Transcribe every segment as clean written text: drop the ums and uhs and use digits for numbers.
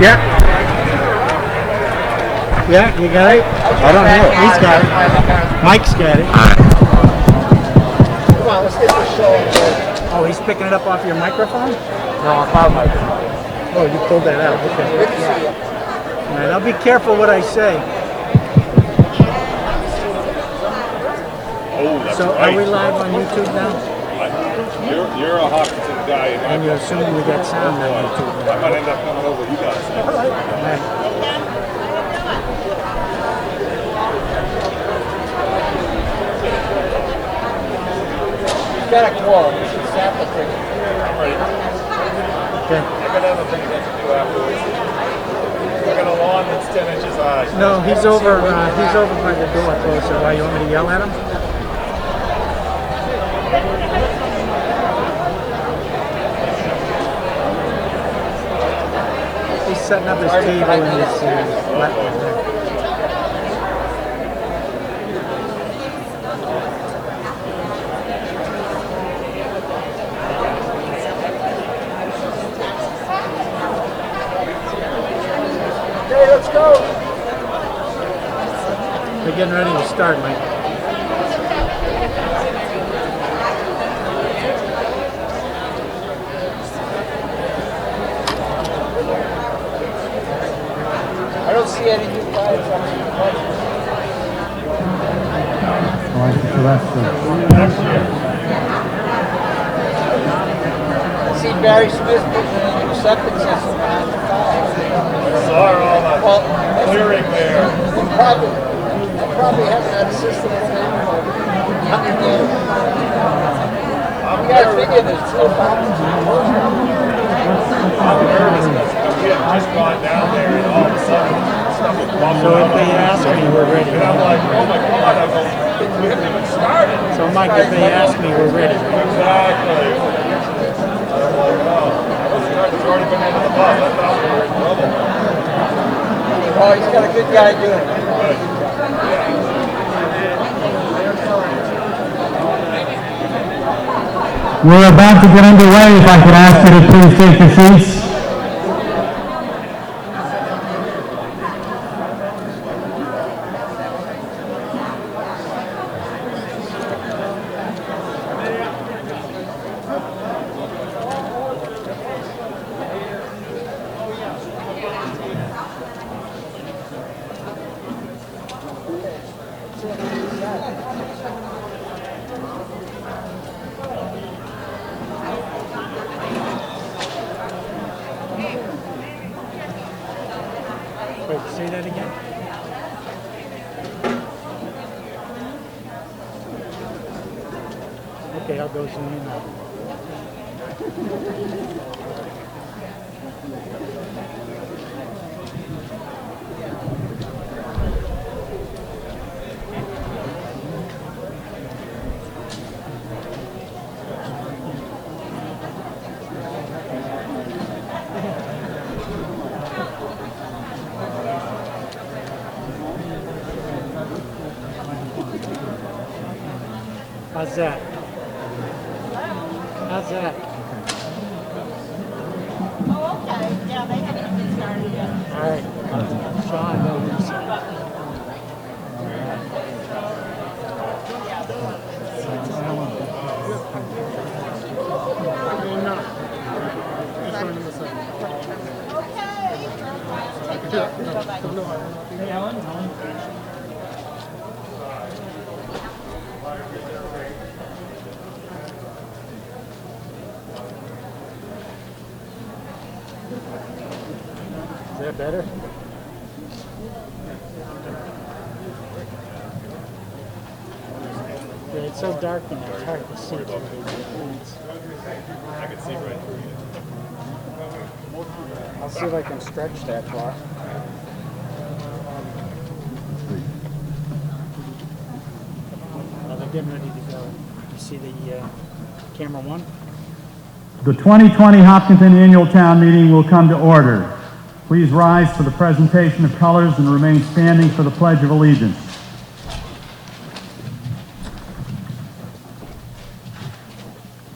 Yeah. Yeah, you got it? I don't know. He's got it. Mike's got it. Come on, let's get this show on. Oh, he's picking it up off your microphone? No, I'll call microphone. Oh, you pulled that out. Okay. Good to see you. All right, I'll be careful what I say. Oh, that's So, right. are we live on YouTube now? You're a Hawkinson guy. And you're assuming we got sound on YouTube I now? might end up coming over you guys. All right. He's got a quorum. We should sample ticket. Okay. I got other things I can do afterwards. I got a lawn that's 10 inches high. No, he's over by the door closer. Why, you want me to yell at him? He's setting up his table and his laptop there. Okay, let's go. They're getting ready to start, Mike. I don't see any new flags on the budget. I see Barry Smith putting in a new septic system behind the fire. Saw all that Well, clearing there. I probably haven't had a system in for 100 years. You gotta figure this stuff out. I'm nervous because we had just gone down there and all of a sudden stuff was bumping So up. if they ask me, we're ready. And I'm like, oh my God, I go, we haven't even started. So Mike, if they ask me, we're ready. Exactly. I'm like, oh, it's already been into the bus. I thought we were in trouble. Oh, he's got a good guy doing it. We're about to get underway. If I could ask you to please take your seats. Wait, say that again? Okay, I'll go zoom in now. How's that? How's that? Oh, okay. Yeah, they haven't even started yet. All right. Sean, no, Lisa. Is that better? Yeah, it's so dark in there, it's hard to see through the things. I can see right through you. I'll see if I can stretch that far. Well, they're getting ready to go. You see the camera one? The 2020 Hopkinton Annual Town Meeting will come to order. Please rise for the presentation of colors and remain standing for the Pledge of Allegiance.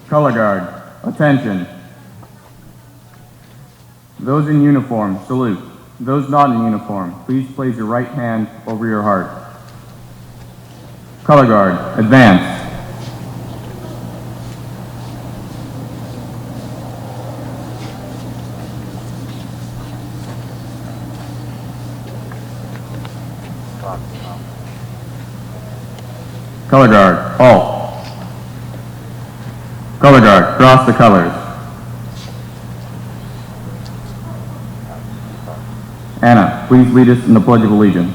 Color Guard, attention. Those in uniform, salute. Those not in uniform, please place your right hand over your heart. Color guard, advance. Color guard, halt. Color guard, cross the colors. Anna, please lead us in the Pledge of Allegiance.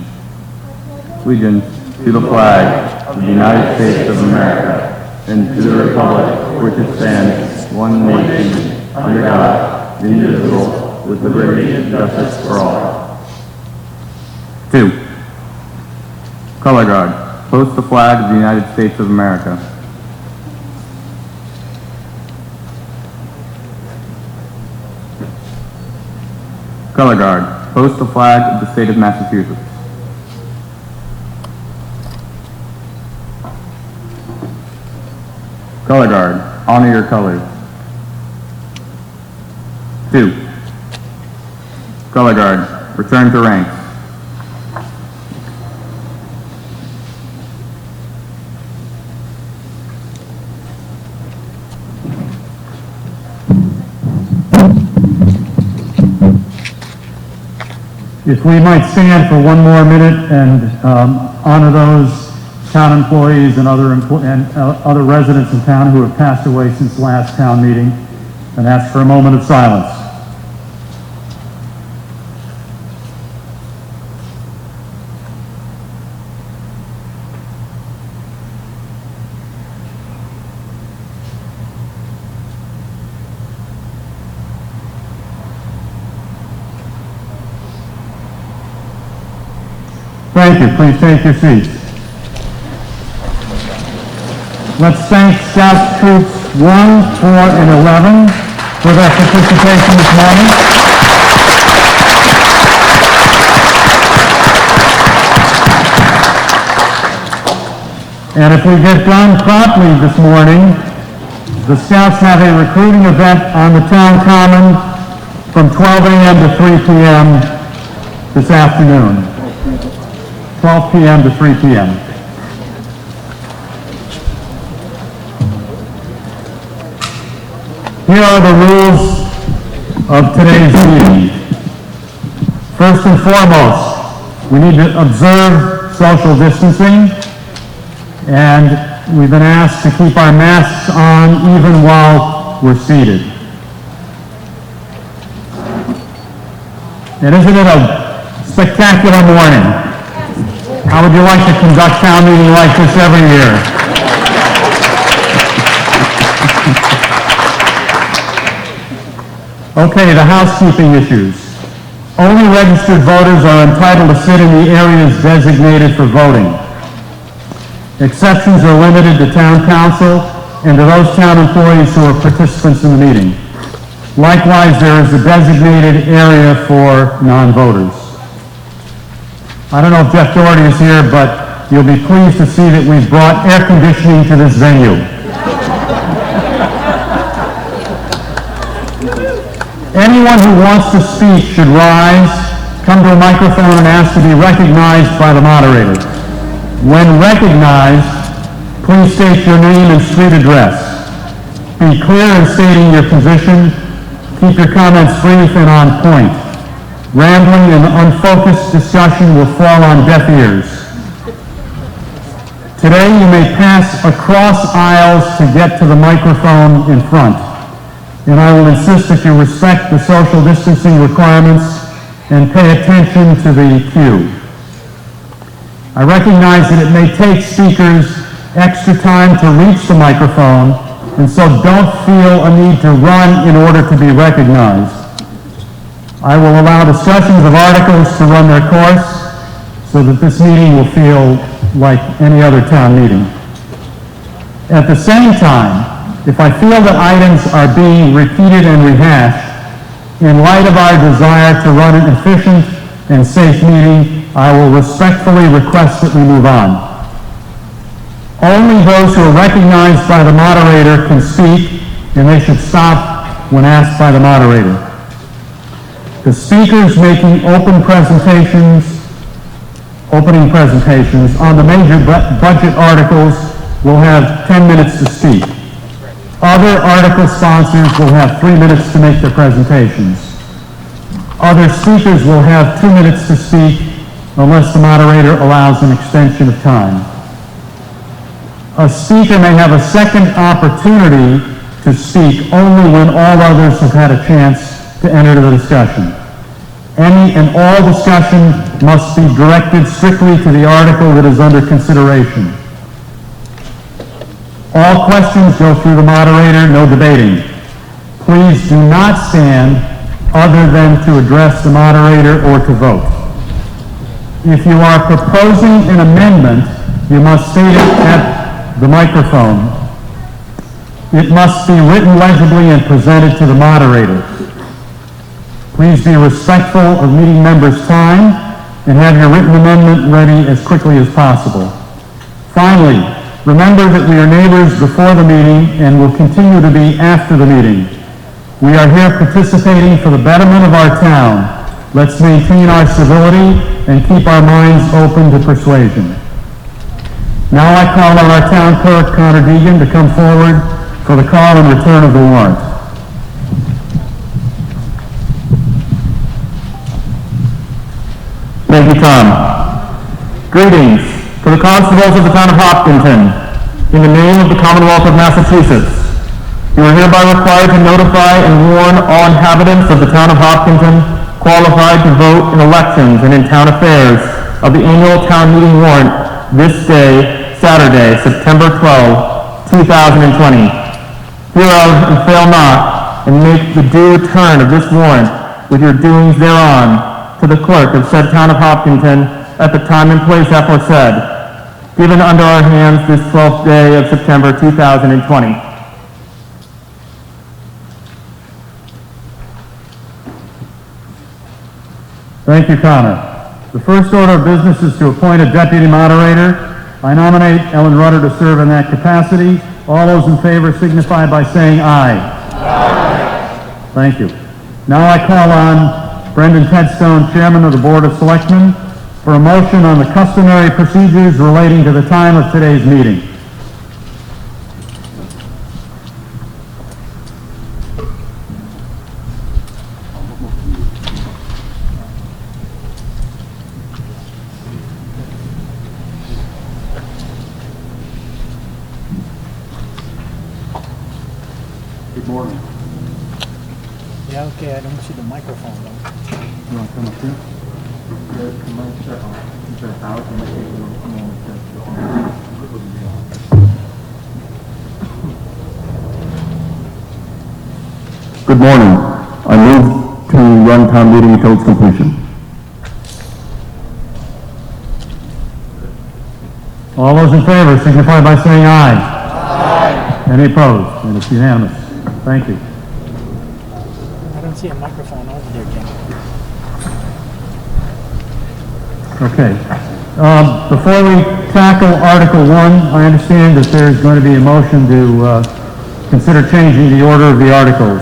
Allegiance to the flag of the United States of America and to the republic for which it stands, one nation, under God, indivisible, with liberty and justice for all. 2. Color guard. Post the flag of the United States of America. Color guard, post the flag of the state of Massachusetts. Color guard, honor your colors. 2. Color guard, return to ranks. If we might stand for one more minute and honor those town employees and other residents in town who have passed away since the last town meeting, and ask for a moment of silence. Thank you. Please take your seats. Let's thank Scout Troops 1, 4, and 11 for their participation this morning. And if we get done promptly this morning, the Scouts have a recruiting event on the town common from 12 a.m. to 3 p.m. this afternoon. 12 p.m. to 3 p.m. Here are the rules of today's meeting. First and foremost, we need to observe social distancing, and we've been asked to keep our masks on even while we're seated. And isn't it a spectacular morning? How would you like to conduct town meeting like this every year? Okay, the housekeeping issues. Only registered voters are entitled to sit in the areas designated for voting. Exceptions are limited to town council and to those town employees who are participants in the meeting. Likewise, there is a designated area for non-voters. I don't know if Jeff Doherty is here, but you'll be pleased to see that we've brought air conditioning to this venue. Anyone who wants to speak should rise, come to a microphone, and ask to be recognized by the moderator. When recognized, please state your name and street address. Be clear in stating your position. Keep your comments brief and on point. Rambling and unfocused discussion will fall on deaf ears. Today you may pass across aisles to get to the microphone in front, and I will insist that you respect the social distancing requirements and pay attention to the cue. I recognize that it may take speakers extra time to reach the microphone, and so don't feel a need to run in order to be recognized. I will allow discussions of articles to run their course so that this meeting will feel like any other town meeting. At the same time, if I feel that items are being repeated and rehashed, in light of our desire to run an efficient and safe meeting, I will respectfully request that we move on. Only those who are recognized by the moderator can speak, and they should stop when asked by the moderator. The speakers making opening presentations on the major budget articles will have 10 minutes to speak. Other article sponsors will have 3 minutes to make their presentations. Other speakers will have 2 minutes to speak unless the moderator allows an extension of time. A speaker may have a second opportunity to speak only when all others have had a chance to enter the discussion. Any and all discussion must be directed strictly to the article that is under consideration. All questions go through the moderator, no debating. Please do not stand other than to address the moderator or to vote. If you are proposing an amendment, you must state it at the microphone. It must be written legibly and presented to the moderator. Please be respectful of meeting members' time and have your written amendment ready as quickly as possible. Finally, remember that we are neighbors before the meeting and will continue to be after the meeting. We are here participating for the betterment of our town. Let's maintain our civility and keep our minds open to persuasion. Now I call on our town clerk, Connor Deegan, to come forward for the call and return of the warrant. Thank you, Tom. Greetings to the constables of the town of Hopkinton. In the name of the Commonwealth of Massachusetts, you are hereby required to notify and warn all inhabitants of the town of Hopkinton qualified to vote in elections and in town affairs of the annual town meeting warrant this day, Saturday, September 12, 2020. Hereof, and fail not, and make the due return of this warrant with your doings thereon to the clerk of said town of Hopkinton at the time and place aforesaid, given under our hands this 12th day of September 2020. Thank you, Connor. The first order of business is to appoint a deputy moderator. I nominate Ellen Rudder to serve in that capacity. All those in favor signify by saying aye. Aye. Thank you. Now I call on Brendan Tedstone, Chairman of the Board of Selectmen, for a motion on the customary procedures relating to the time of today's meeting. Good morning. Yeah, okay, I don't see the microphone though. You want to come up here? Good morning. I move to run town meeting until its completion. All those in favor signify by saying aye. Aye. Any opposed? And it's unanimous. Thank you. I don't see a microphone over there, Jim. Okay. Before we tackle Article 1, I understand that there's going to be a motion to consider changing the order of the articles.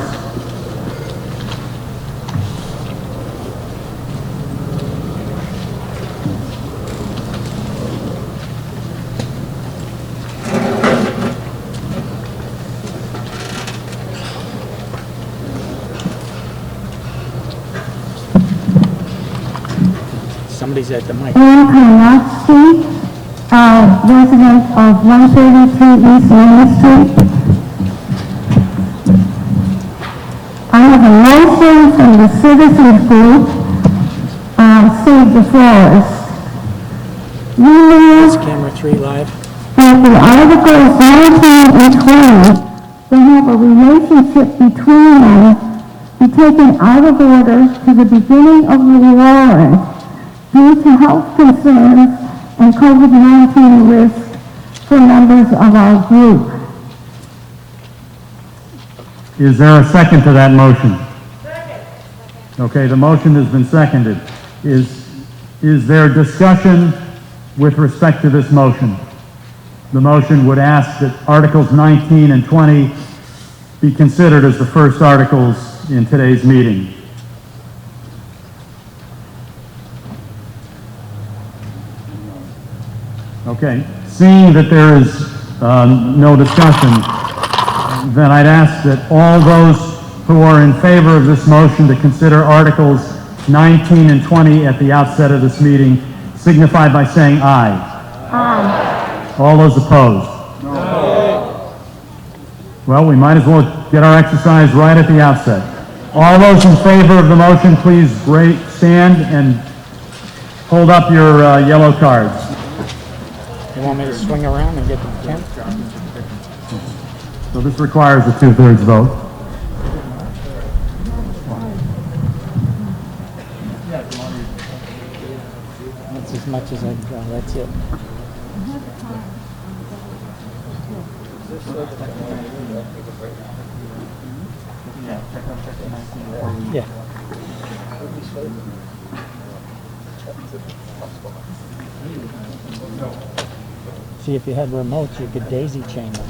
Somebody's at the mic. Ann Karnofsky, resident of 133 East Main Street. I have a motion from the citizens group, Save the Forest. We move Camera 3 live. that the Articles 19 and 20, they have a relationship between them, be taken out of order to the beginning of the warrant due to health concerns and COVID-19 risk for members of our group. Is there a second to that motion? Second. Okay, the motion has been seconded. Is there discussion with respect to this motion? The motion would ask that Articles 19 and 20 be considered as the first articles in today's meeting. Okay, seeing that there is no discussion, then I'd ask that all those who are in favor of this motion to consider Articles 19 and 20 at the outset of this meeting signify by saying aye. Aye. All those opposed? No. Well, we might as well get our exercise right at the outset. All those in favor of the motion, please stand and hold up your yellow cards. You want me to swing around and get the tent? So this requires a 2/3 vote. That's as much as I got, that's it. Yeah. See, if you had remotes, you could daisy chain them.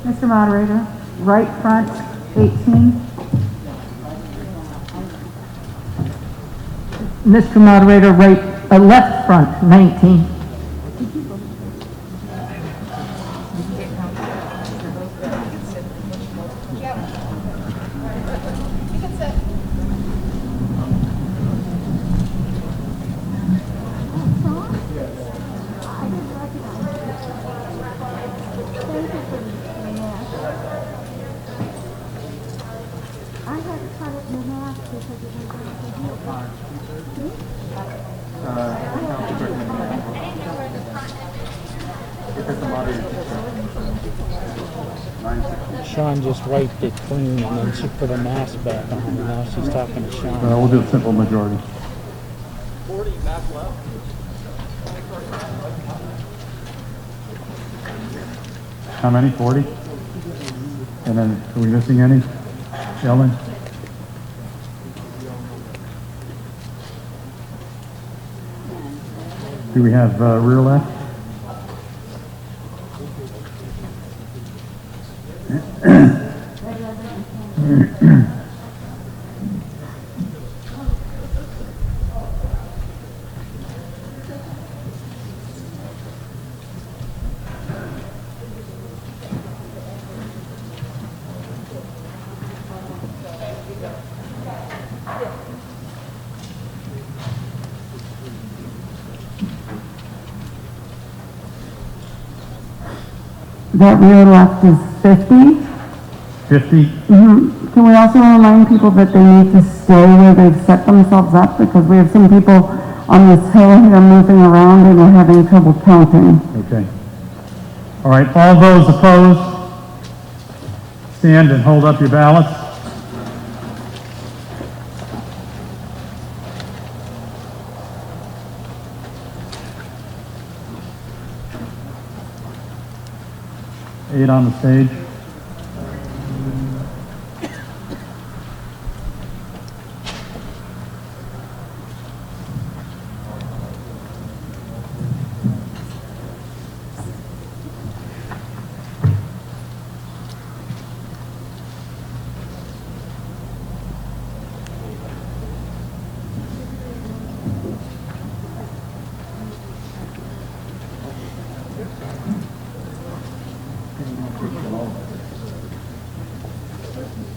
Mr. Moderator, right front, 18. Mr. Moderator, left front, 19. Sean just wiped it clean and then she put a mask back on and now she's talking to Sean. We'll do a simple majority. 40 back left. How many? 40? And then, are we missing any? Ellen? Do we have rear left? That rear left is 50. 50? Can we also remind people that they need to stay where they've set themselves up? Because we have some people on this hill here moving around and we're having trouble counting. Okay. All right, all those opposed, stand and hold up your ballots. Eight on the stage.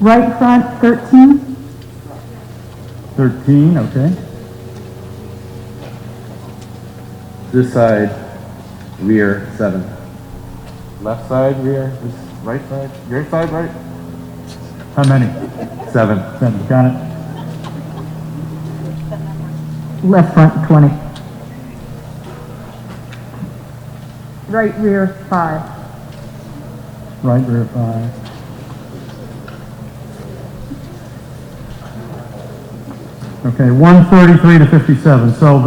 Right front, 13. 13, okay. This side, rear, 7. Left side, rear, this right side, your side, right? How many? 7. 7, got it. Left front, 20. Right rear, 5. Right rear 5. Okay, 133 to 57. So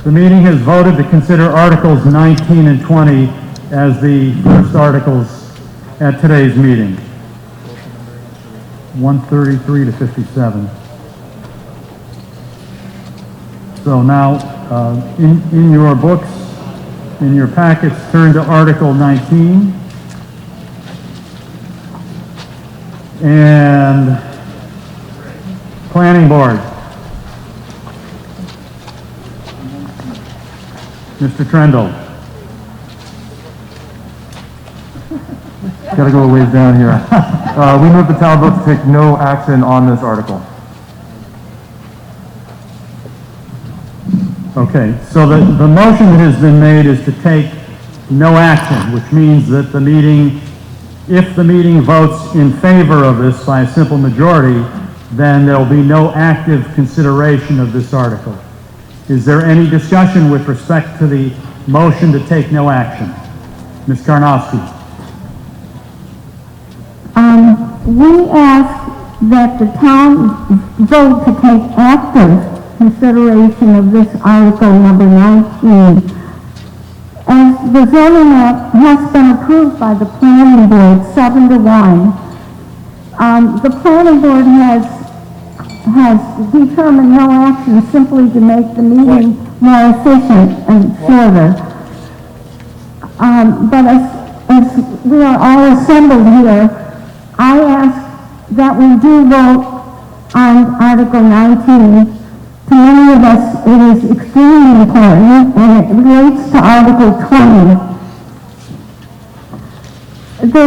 the meeting has voted to consider Articles 19 and 20 as the first articles at today's meeting. 133 to 57. So now, in your books, in your packets, turn to Article 19. And Planning Board. Mr. Trendle. Gotta go a ways down here. We move the town vote to take no action on this article. Okay, so the motion that has been made is to take no action, which means that the meeting, if the meeting votes in favor of this by a simple majority, then there will be no active consideration of this article. Is there any discussion with respect to the motion to take no action? Ms. Karnowski. We ask that the town vote to take active consideration of this article number 19. As the zoning map has been approved by the planning board 7-1, the planning board has determined no action simply to make the meeting more efficient and shorter. But as we are all assembled here, I ask that we do vote on Article 19. To many of us, it is extremely important, and it relates to Article 20. The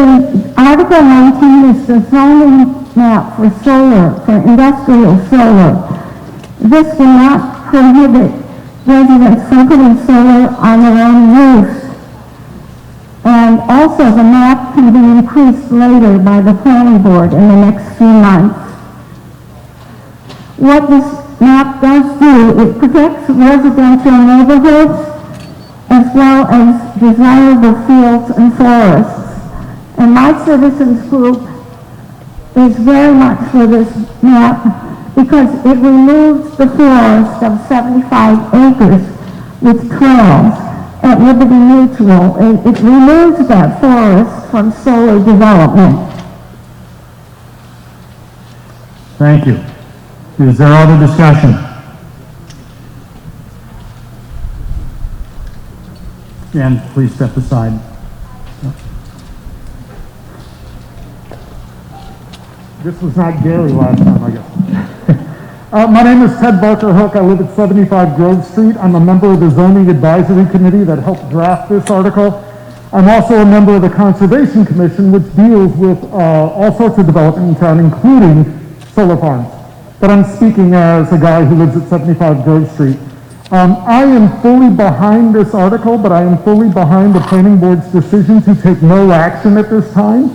Article 19 is the zoning map for solar, for industrial solar. This will not prohibit residents from putting solar on their own roofs. And also, the map can be increased later by the planning board in the next few months. What this map does do, it protects residential neighborhoods as well as desirable fields and forests. And my citizens group is very much for this map because it removes the forest of 75 acres with trails at Liberty Mutual. It removes that forest from solar development. Thank you. Is there other discussion? And please step aside. This was not Gary last time, I guess. My name is Ted Barker Hook. I live at 75 Grove Street. I'm a member of the Zoning Advisory Committee that helped draft this article. I'm also a member of the Conservation Commission, which deals with all sorts of development in town, including solar farms. But I'm speaking as a guy who lives at 75 Grove Street. I am fully behind this article, but I am fully behind the planning board's decision to take no action at this time,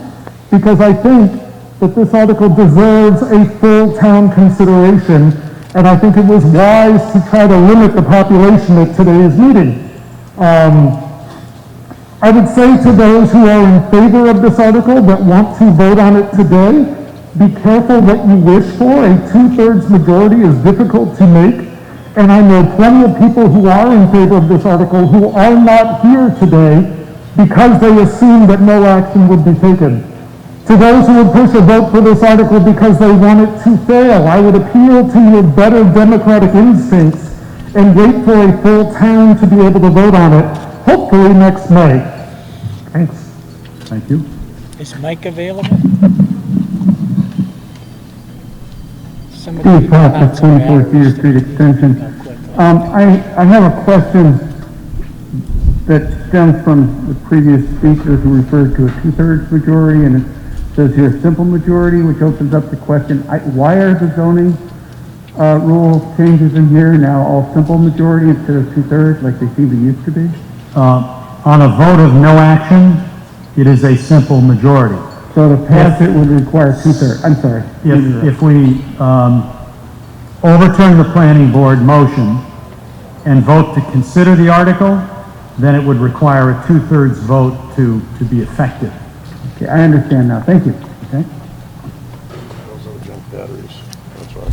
because I think that this article deserves a full town consideration, and I think it was wise to try to limit the population at today's meeting. I would say to those who are in favor of this article that want to vote on it today, be careful what you wish for. A 2/3 majority is difficult to make, and I know plenty of people who are in favor of this article who are not here today because they assume that no action would be taken. To those who would push a vote for this article because they want it to fail, I would appeal to your better democratic instincts and wait for a full town to be able to vote on it, hopefully next May. Thanks. Thank you. Is Mike available? Steve Proctor, 24 Cedar Street Extension. I have a question that stems from the previous speakers who referred to a 2/3 majority, and it says here simple majority, which opens up the question, why are the zoning rule changes in here now all simple majority instead of 2/3 like they seem to used to be? On a vote of no action, it is a simple majority. So to pass it would require 2/3. I'm sorry. If we overturn the planning board motion and vote to consider the article, then it would require a 2/3 vote to be effective. Okay, I understand now. Thank you. Okay? Those are the junk batteries. That's right.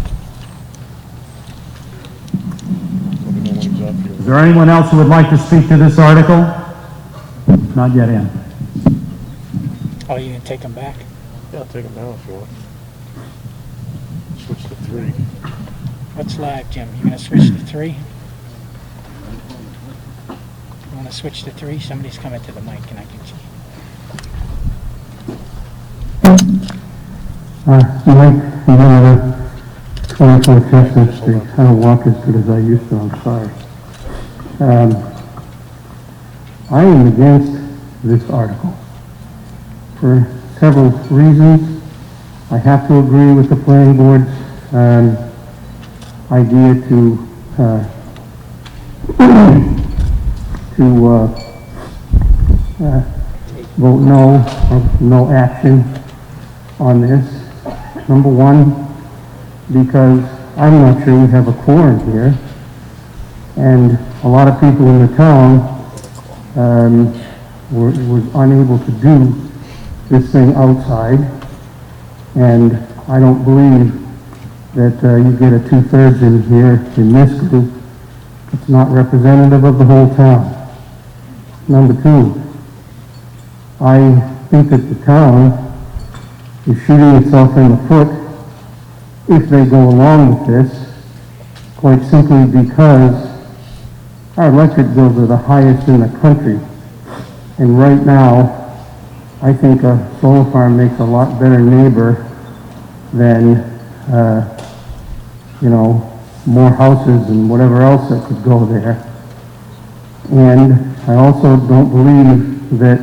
Let me know when he's up here. Is there anyone else who would like to speak to this article? Not yet in. Oh, you can take them back? Yeah, take them down if you want. Switch to 3. What's live, Jim? You gonna switch to 3? You wanna switch to 3? Somebody's coming to the mic and I can see. Mike, you know, 24 Chestnut Street. I don't walk as good as I used to, I'm sorry. I am against this article for several reasons. I have to agree with the planning board's idea to vote no, or no action on this. Number one, because I'm not sure we have a quorum here, and a lot of people in the town was unable to do this thing outside, and I don't believe that you get a 2/3 in here in this group. It's not representative of the whole town. Number two, I think that the town is shooting itself in the foot if they go along with this, quite simply because our electric bills are the highest in the country. And right now, I think a solar farm makes a lot better neighbor than, more houses and whatever else that could go there. And I also don't believe that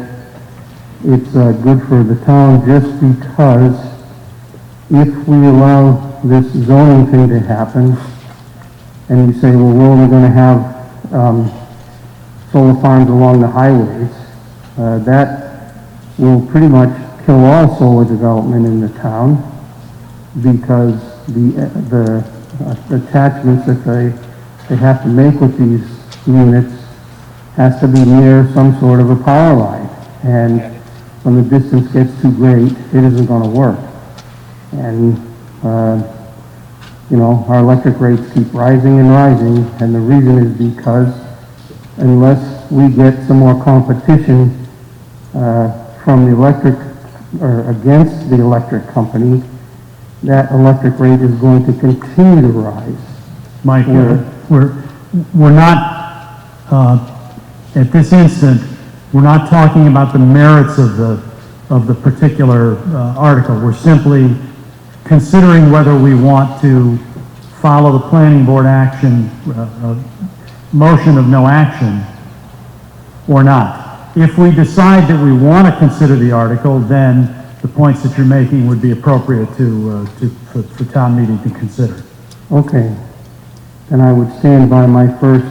it's good for the town just because if we allow this zoning thing to happen and you say, well, we're only going to have solar farms along the highways, that will pretty much kill all solar development in the town because the attachments that they have to make with these units has to be near some sort of a power line. And when the distance gets too great, it isn't going to work. And, our electric rates keep rising and rising, and the reason is because unless we get some more competition from the electric, or against the electric company, that electric rate is going to continue to rise. Mike, we're not, at this instant, we're not talking about the merits of the particular article. We're simply considering whether we want to follow the planning board action, motion of no action, or not. If we decide that we want to consider the article, then the points that you're making would be appropriate for town meeting to consider. Okay. Then I would stand by my first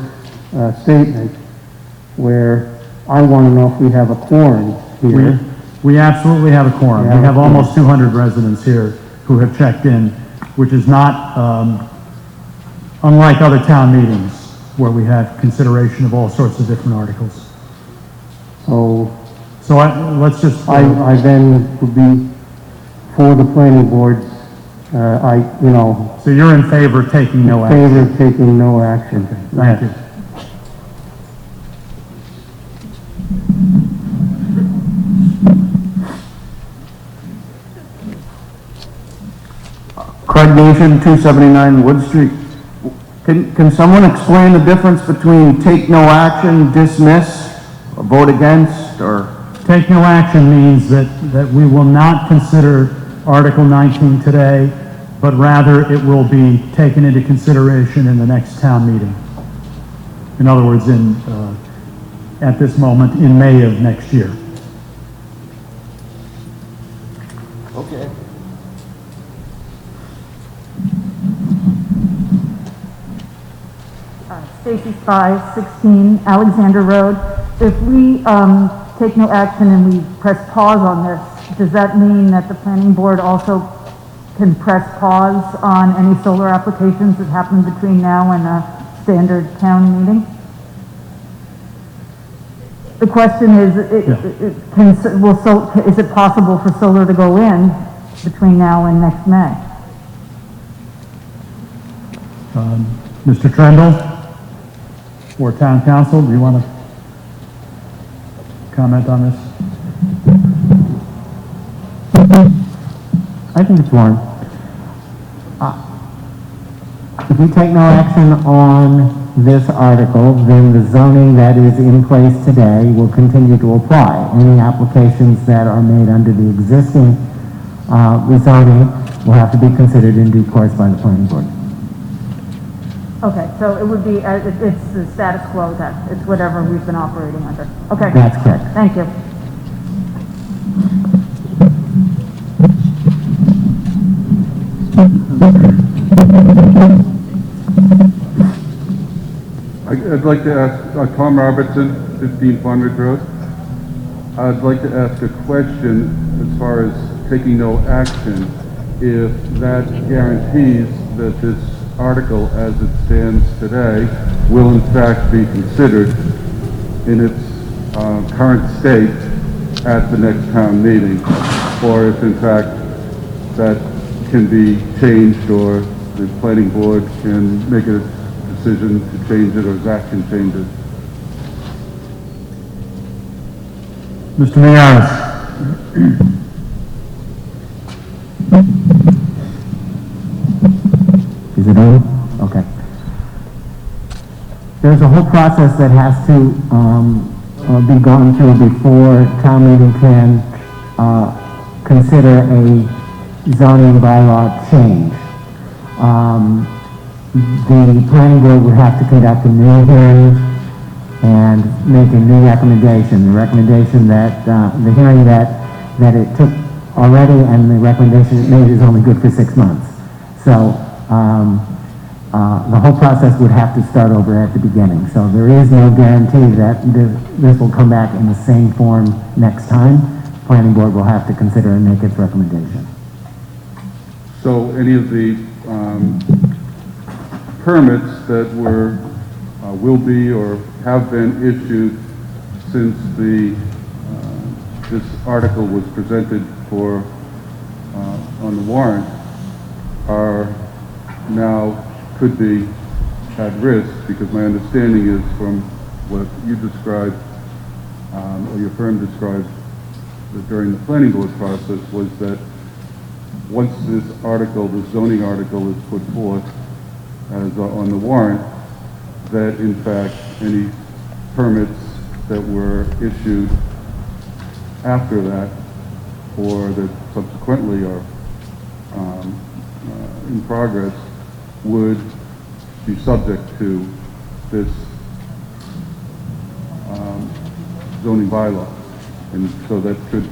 statement where I want to know if we have a quorum here. We absolutely have a quorum. We have almost 200 residents here who have checked in, which is not unlike other town meetings where we have consideration of all sorts of different articles. So let's just... I then would be for the planning board. So you're in favor of taking no action? In favor of taking no action. Okay. Thank you. Craig Nation, 279 Wood Street. Can someone explain the difference between take no action, dismiss, or vote against, or? Take no action means that we will not consider Article 19 today, but rather it will be taken into consideration in the next town meeting. In other words, at this moment, in May of next year. Okay. Stacy Spies, 16 Alexander Road. If we take no action and we press pause on this, does that mean that the planning board also can press pause on any solar applications that happen between now and a standard town meeting? The question is, is it possible for solar to go in between now and next May? Mr. Trendle or Town Council, do you want to comment on this? I think it's warranted. if we take no action on this article, then the zoning that is in place today will continue to apply. Any applications that are made under the existing rezoning will have to be considered in due course by the planning board. Okay, so it would be, it's the status quo then, it's whatever we've been operating under. Okay. That's correct. Thank you. I'd like to ask, Tom Robertson, 15 Fondridge Road. I'd like to ask a question as far as taking no action, if that guarantees that this article as it stands today will in fact be considered in its current state at the next town meeting, or if in fact that can be changed, or the planning board can make a decision to change it, or Zach can change it. Mr. Mayaris. Is it on? Okay. There's a whole process that has to be gone through before town meeting can consider a zoning bylaw change. The planning board would have to conduct a new hearing and make a new recommendation. The recommendation that, the hearing that it took already and the recommendation it made is only good for 6 months. So the whole process would have to start over at the beginning. So there is no guarantee that this will come back in the same form next time. Planning board will have to consider and make its recommendation. So any of the permits that were, will be or have been issued since this article was presented for on the warrant are now could be at risk, because my understanding is from what you described or your firm described during the planning board process was that once this article, the zoning article, is put forth as on the warrant, that in fact any permits that were issued after that or that subsequently are in progress would be subject to this zoning bylaw. And so that could,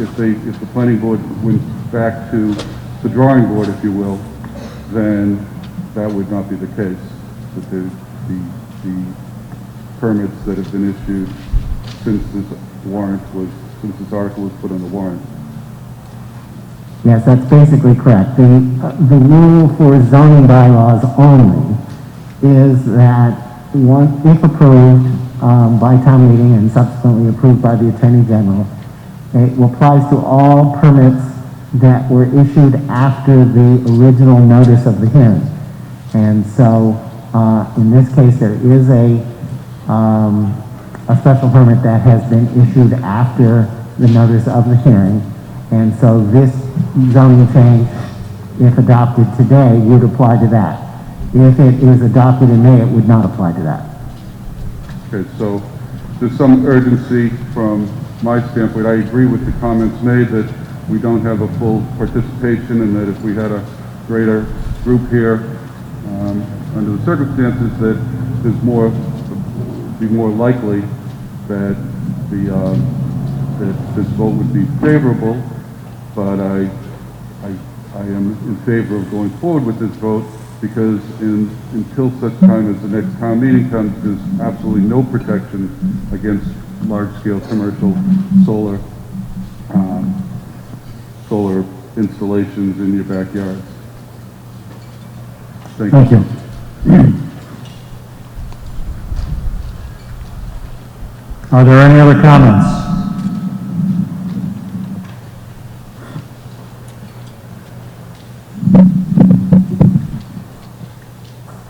if the planning board went back to the drawing board, if you will, then that would not be the case. That the permits that have been issued since this article was put on the warrant. Yes, that's basically correct. The rule for zoning bylaws only is that if approved by town meeting and subsequently approved by the Attorney General, it applies to all permits that were issued after the original notice of the hearing. And so in this case there is a special permit that has been issued after the notice of the hearing. And so this zoning change, if adopted today, would apply to that. If it is adopted in May, it would not apply to that. Okay, so there's some urgency from my standpoint. I agree with the comments made that we don't have a full participation, and that if we had a greater group here, under the circumstances, that there's be more likely that that this vote would be favorable. But I am in favor of going forward with this vote, because until such time as the next town meeting comes, there's absolutely no protection against large-scale commercial solar installations in your backyards. Thank you. Are there any other comments?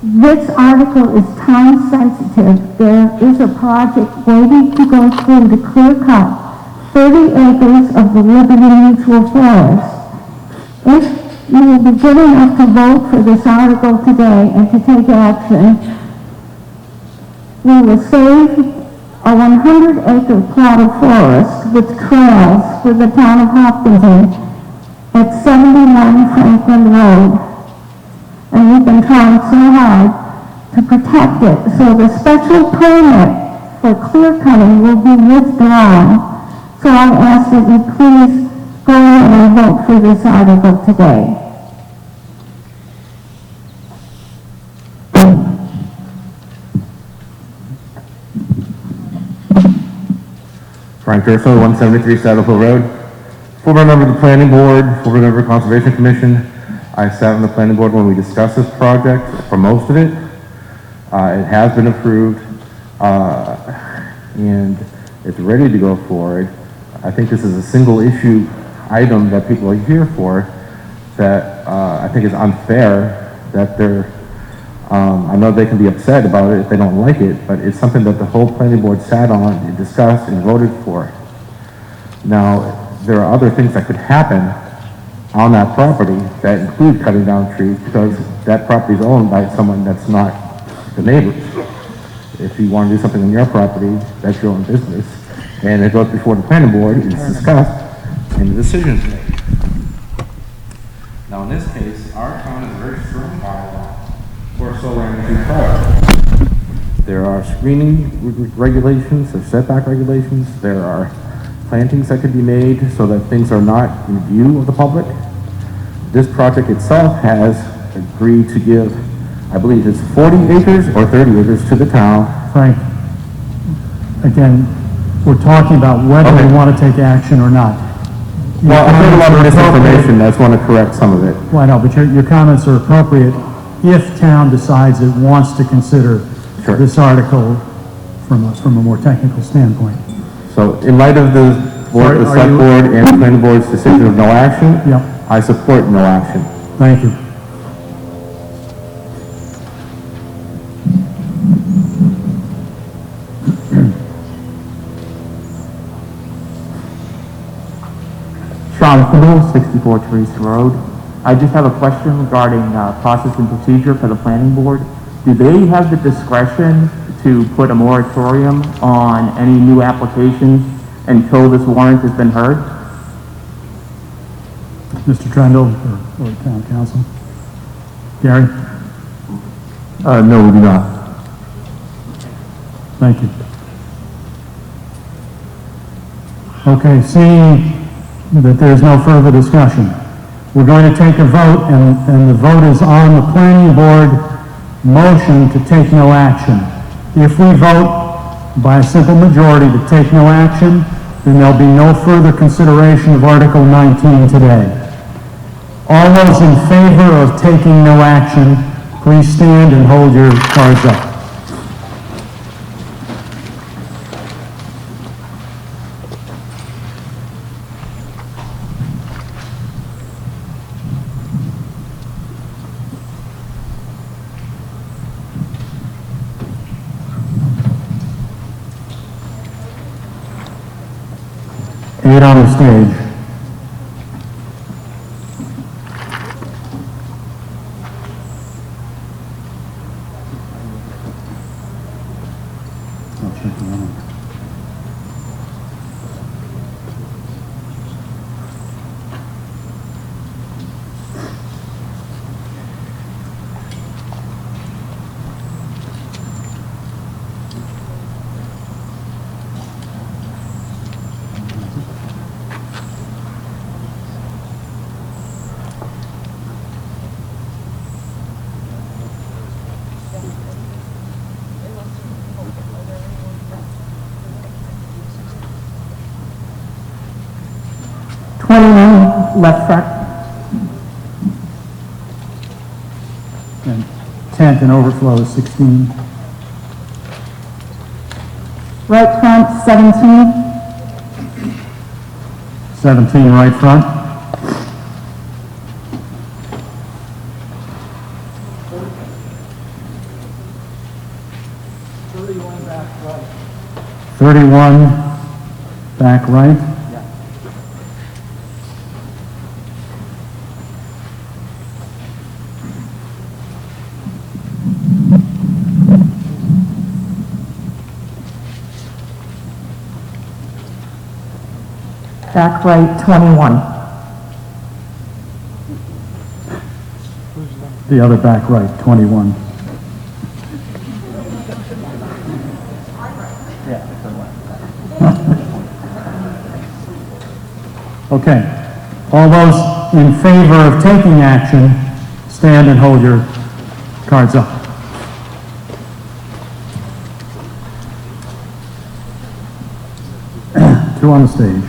This article is time sensitive. There is a project waiting to go through to clear cut 30 acres of the Liberty Mutual Forest. If you will be good enough to vote for this article today and to take action, we will save a 100-acre plot of forest with trails for the town of Hopkinton at 71 Franklin Road. And we've been trying so hard to protect it, so the special permit for clear cutting will be withdrawn. So I ask that you please go ahead and vote for this article today. Frank Durso, 173 Saddle Hill Road. Former member of the Planning Board, former member of the Conservation Commission. I sat on the Planning Board when we discussed this project for most of it. It has been approved, and it's ready to go forward. I think this is a single issue item that people are here for that I think is unfair that they're, I know they can be upset about it if they don't like it, but it's something that the whole Planning Board sat on and discussed and voted for. Now, there are other things that could happen on that property that include cutting down trees because that property is owned by someone that's not the neighbors. If you want to do something on your property, that's your own business. And it goes before the Planning Board, it's discussed, and the decision is made. Now in this case, our town is a very strong bylaw for solar energy projects. There are screening regulations, there's setback regulations, there are plantings that could be made so that things are not in view of the public. This project itself has agreed to give, I believe it's 40 acres or 30 acres to the town. Frank, again, we're talking about whether we want to take action or not. Well, I've heard a lot of misinformation, I just want to correct some of it. Well, I know, but your comments are appropriate if town decides it wants to consider this article from a more technical standpoint. So in light of the Select Board and the Planning Board's decision of no action, I support no action. Thank you. Sean Fiddle, 64 Teresa Road. I just have a question regarding process and procedure for the planning board. Do they have the discretion to put a moratorium on any new applications until this warrant has been heard? Mr. Trendle or town council? Gary? No, we do not. Thank you. Okay, seeing that there's no further discussion, we're going to take a vote, and the vote is on the planning board motion to take no action. If we vote by a simple majority to take no action, then there'll be no further consideration of Article 19 today. All those in favor of taking no action, please stand and hold your cards up. Eight on the stage. I'll check the one. Left front. And tent and overflow is 16. Right front, 17. 17 right front. Back right. 31 back right. back right 21. The other back right, 21. Okay. All those in favor of taking action, stand and hold your cards up. Two on the stage.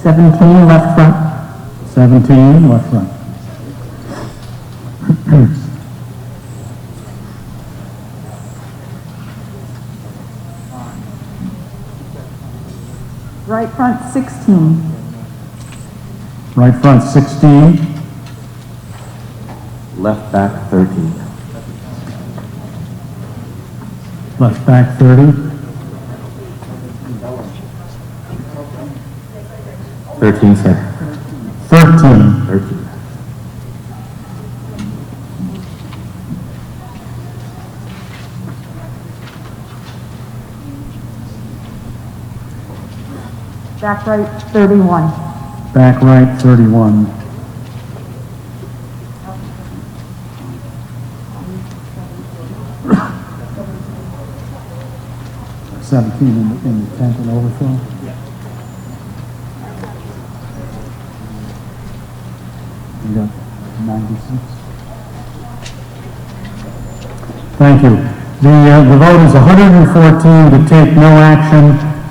Seventeen left front. 17, left front. Right front 16. Right front, 16. Left back 13. Left back, 30. 13, sir. 13. 13. Back right 31. Back right, 31. In the tent and overflow? You got 96? Thank you. The vote is 114 to take no action,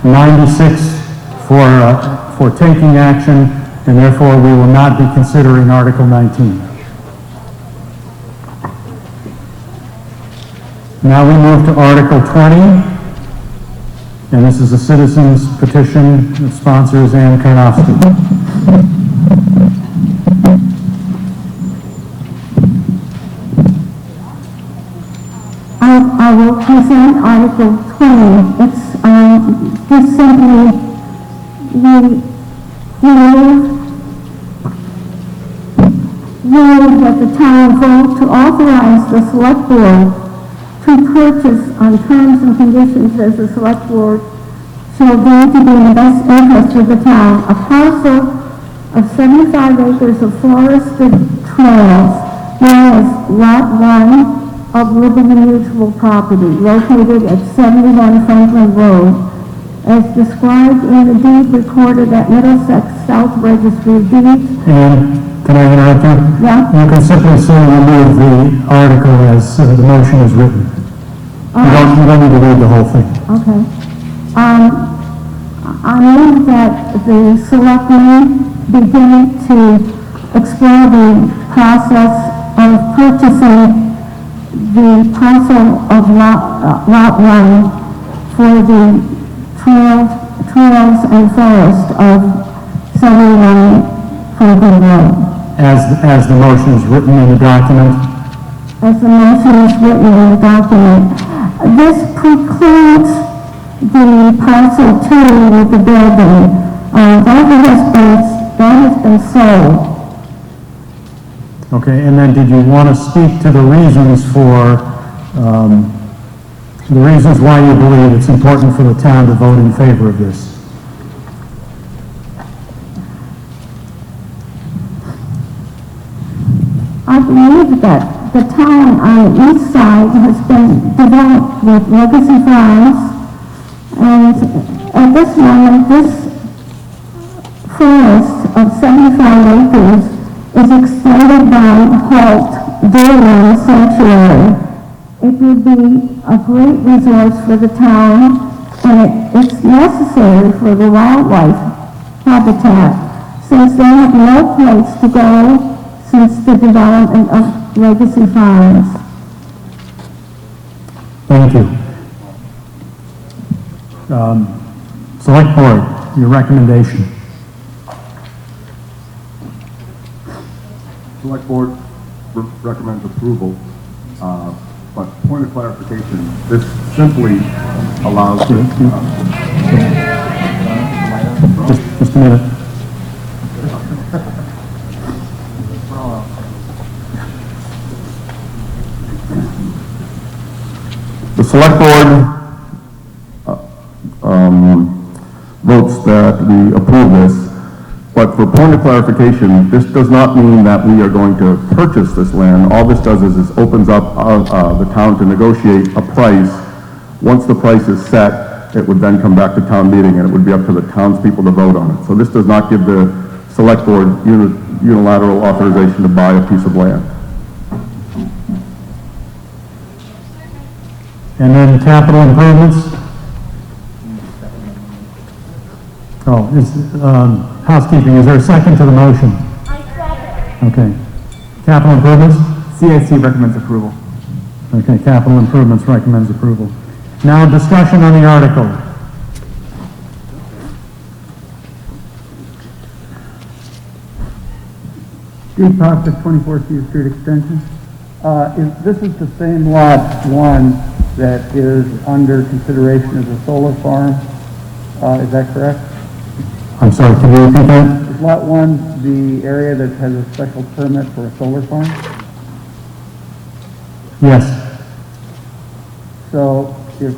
96 for taking action, and therefore we will not be considering Article 19. Now we move to Article 20. And this is a citizen's petition that sponsors Ann Karnofsky. I will present Article 20. It's just simply move that the town vote to authorize the select board to purchase on terms and conditions as the select board shall deem to be in the best interest of the town, a parcel of 75 acres of forested trails known as Lot 1 of Liberty Mutual Property, located at 71 Franklin Road, as described in the deed recorded at Middlesex South Registry of Deeds. And can I interrupt you? Yeah. You can simply say remove the article as the motion is written. You don't need to read the whole thing. Okay. I move that the selectmen begin to explore the process of purchasing the parcel of lot 1 for the trails and forest of 71 Franklin Road. As the motion is written in the document. As the motion is written in the document. This precludes the parcel 2 with the building. That has been sold. Okay, and then did you want to speak to the reasons why you believe it's important for the town to vote in favor of this? I believe that the town on the east side has been developed with legacy farms, and at this moment, this forest of 75 acres is extended by Holt Dairy Sanctuary. It would be a great resource for the town, and it's necessary for the wildlife habitat, since they have no place to go since the development of legacy farms. Thank you. Select Board, your recommendation. Select Board recommends approval, but point of clarification, this simply allows... Just a minute. The Select Board votes that we approve this, but for point of clarification, this does not mean that we are going to purchase this land. All this does is opens up the town to negotiate a price. Once the price is set, it would then come back to town meeting, and it would be up to the townspeople to vote on it. So this does not give the Select Board unilateral authorization to buy a piece of land. And then capital improvements. Oh, housekeeping, is there a second to the motion? Okay. Capital improvements? CIC recommends approval. Okay, capital improvements recommends approval. Now, discussion on the article. Steve Proctor, 24 C Street Extension. This is the same lot 1 that is under consideration as a solar farm. Is that correct? I'm sorry, can you repeat that? Is lot 1 the area that has a special permit for a solar farm? Yes. So to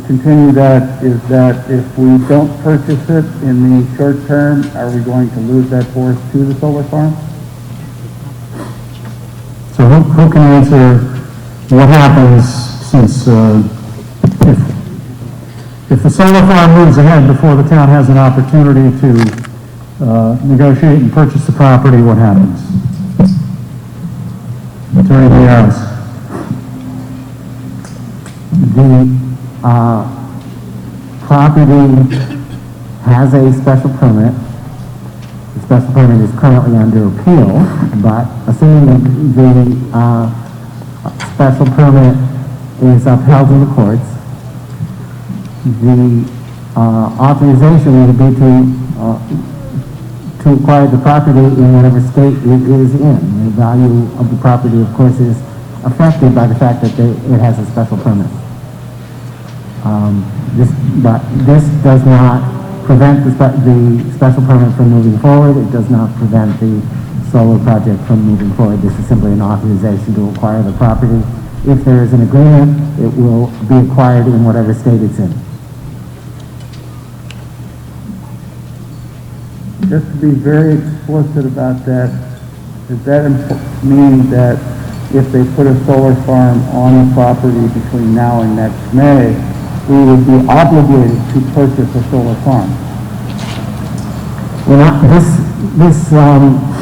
continue that, is that if we don't purchase it in the short term, are we going to lose that forest to the solar farm? So who can answer what happens since if the solar farm moves ahead before the town has an opportunity to negotiate and purchase the property, what happens? Attorney Diaz. The property has a special permit. The special permit is currently under appeal, but assuming the special permit is upheld in the courts, the authorization would be to acquire the property in whatever state it is in. The value of the property, of course, is affected by the fact that it has a special permit. But this does not prevent the special permit from moving forward. It does not prevent the solar project from moving forward. This is simply an authorization to acquire the property. If there is an agreement, it will be acquired in whatever state it's in. Just to be very explicit about that, does that mean that if they put a solar farm on the property between now and next May, we would be obligated to purchase a solar farm? Well, this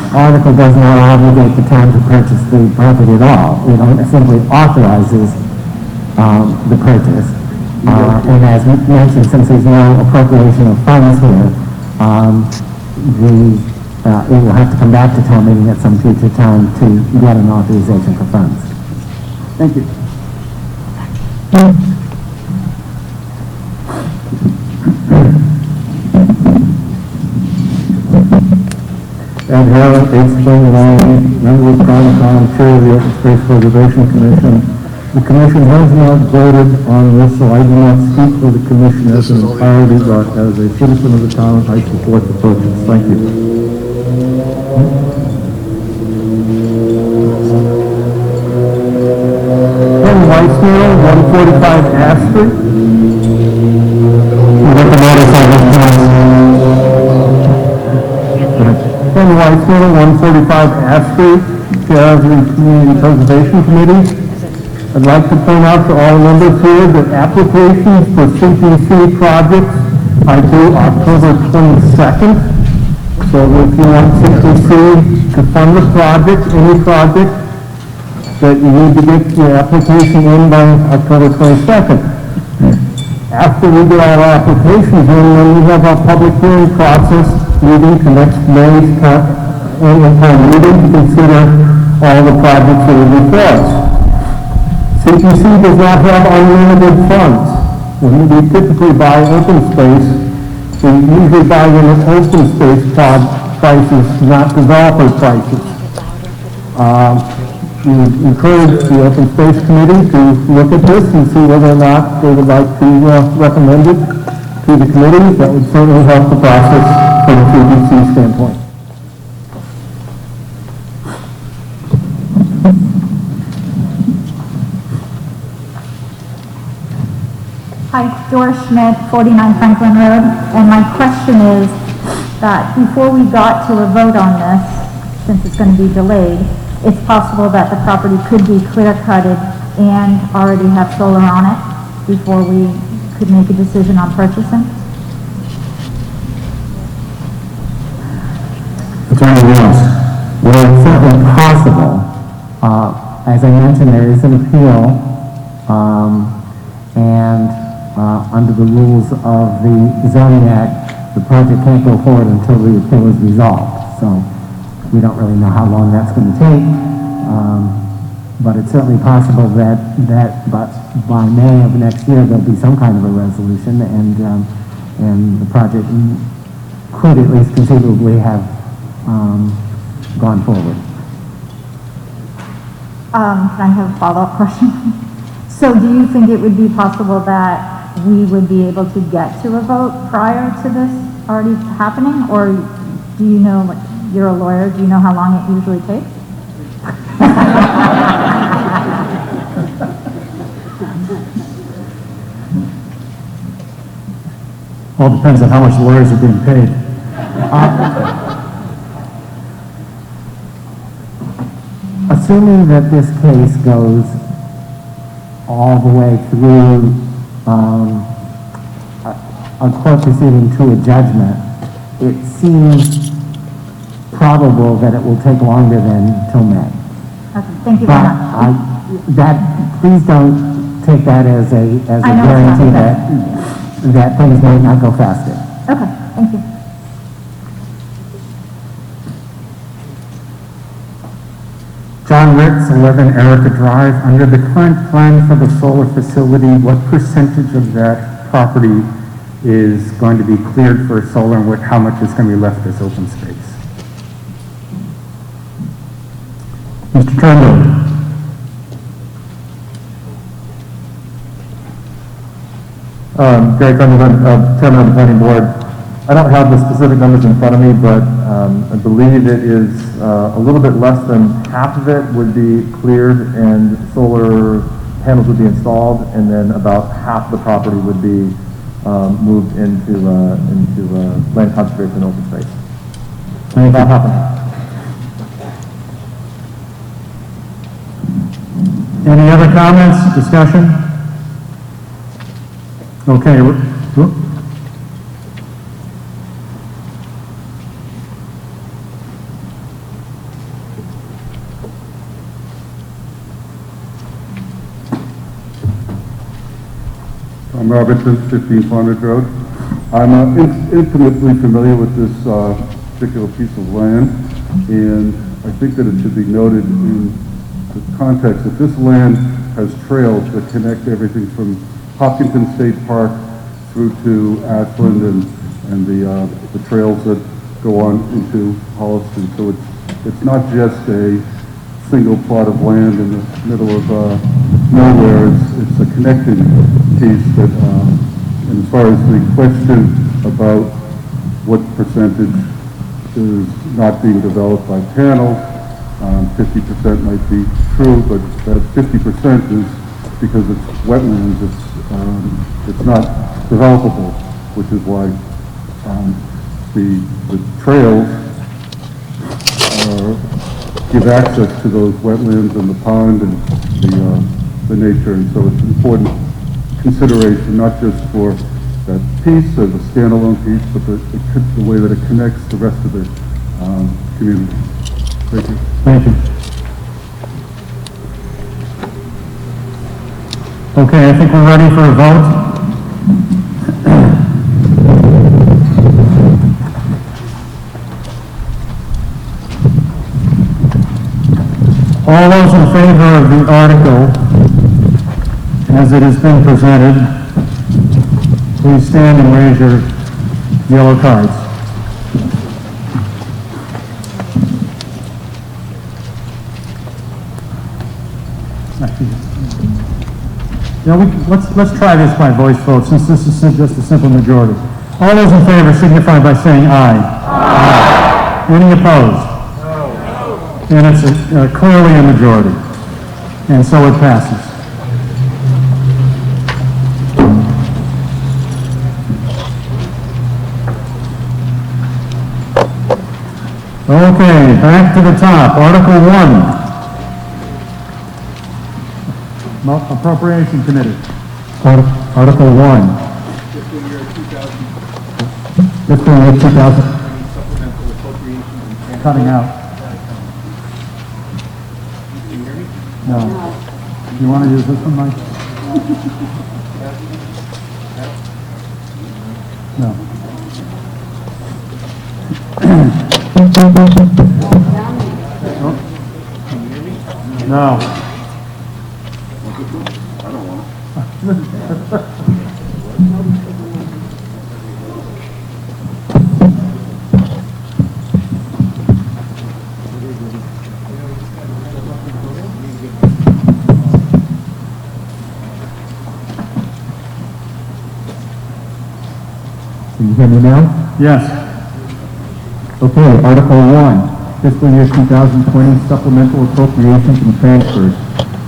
article does not obligate the town to purchase the property at all. It simply authorizes the purchase. And as mentioned, since there's no appropriation of funds here, it will have to come back to town meeting at some future time to get an authorization for funds. Thank you. Ed Harrell, 8th Spring Line, member of Concom, chair of the Open Space Preservation Commission. The commission has not voted on this, so I do not speak for the commission as an entirety, but as a citizen of the town, I support the purchase. Thank you. Ken Weissmuller, 145 Ash Street. Ken Weissmuller, 145 Ash Street, chair of the Community Preservation Committee. I'd like to point out to all members here that applications for CPC projects are due October 22nd. So if you want CPC to fund the project, any project, that you need to get your application in by October 22nd. After we get our applications in, then we have our public hearing process leading to next May's annual town meeting to consider all the projects that are before us. CPC does not have unlimited funds. When we typically buy open space, we usually buy them at open space prices, not developer prices. We encourage the Open Space Committee to look at this and see whether or not they would like to recommend it to the committee. That would certainly help the process from a 3DC standpoint. Hi, Doris Schmidt, 49 Franklin Road, and my question is that before we got to a vote on this, since it's going to be delayed, it's possible that the property could be clear-cutted and already have solar on it before we could make a decision on purchasing? Attorney Williams. Well, it's certainly possible. As I mentioned, there is an appeal, and under the rules of the Zoning Act, the project can't go forward until the appeal is resolved. So we don't really know how long that's going to take, but it's certainly possible that by May of next year there'll be some kind of a resolution, and the project could at least conceivably have gone forward. Can I have a follow-up question? So do you think it would be possible that we would be able to get to a vote prior to this already happening? Or do you know, like, you're a lawyer, do you know how long it usually takes? All depends on how much lawyers are being paid. Assuming that this case goes all the way through a court proceeding to a judgment, it seems probable that it will take longer than till May. Okay, thank you very much. Please don't take that as a guarantee that things might not go faster. Okay, thank you. John Ritz, 11 Erica Drive. Under the current plan for the solar facility, what percentage of that property is going to be cleared for solar, and how much is going to be left as open space? Mr. Turnbull. Gary Cunningham, Chairman of the Planning Board. I don't have the specific numbers in front of me, but I believe it is a little bit less than half of it would be cleared and solar panels would be installed, and then about half the property would be moved into land conservation and open space. Thank that happen. Any other comments, discussion? Okay. I'm Robertson, 15 Farmers Road. I'm intimately familiar with this particular piece of land, and I think that it should be noted in the context that this land has trails that connect everything from Hopkinton State Park through to Ashland and the trails that go on into Holliston. So it's not just a single plot of land in the middle of nowhere. It's a connected piece that, and as far as the question about what percentage is not being developed by panels, 50% might be true, but that 50% is because it's wetlands. It's not developable, which is why the trails give access to those wetlands and the pond and the nature, and so it's an important consideration, not just for that piece as a standalone piece, but the way that it connects the rest of the community. Thank you. Thank you. Okay, I think we're ready for a vote. All those in favor of the article as it has been presented, please stand and raise your yellow cards. Yeah, let's try this by voice vote, since this is just a simple majority. All those in favor signify by saying aye. Aye. Any opposed? No. And it's clearly a majority. And so it passes. Okay, back to the top. Article 1. Appropriation Committee. Article 1. Fiscal year 2000. Cutting out. No. You want to use this one, Mike? No. No. I don't want Can you hear me now? Yes. Okay, Article 1, fiscal year 2020 supplemental appropriations and transfers.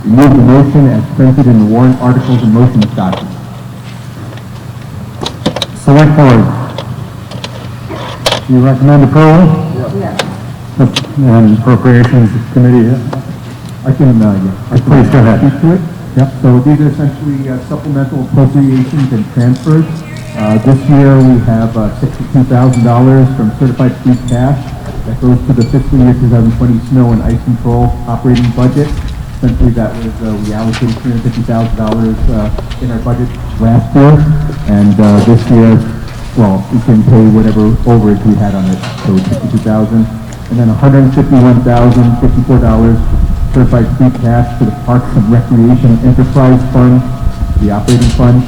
Remove the motion as printed in the warrant articles and motions document. Select Board. You recommend approval? Yes. And Appropriations Committee, I can, please go ahead. Speak to it? Yep, so these are essentially supplemental appropriations and transfers. This year we have $62,000 from certified free cash that goes to the fiscal year 2020 snow and ice control operating budget. Essentially that was, we allocated $350,000 in our budget last year, and this year, well, we can pay whatever overage we had on it, so $62,000. And then $151,054 certified free cash to the Parks and Recreation Enterprise Fund, the operating fund,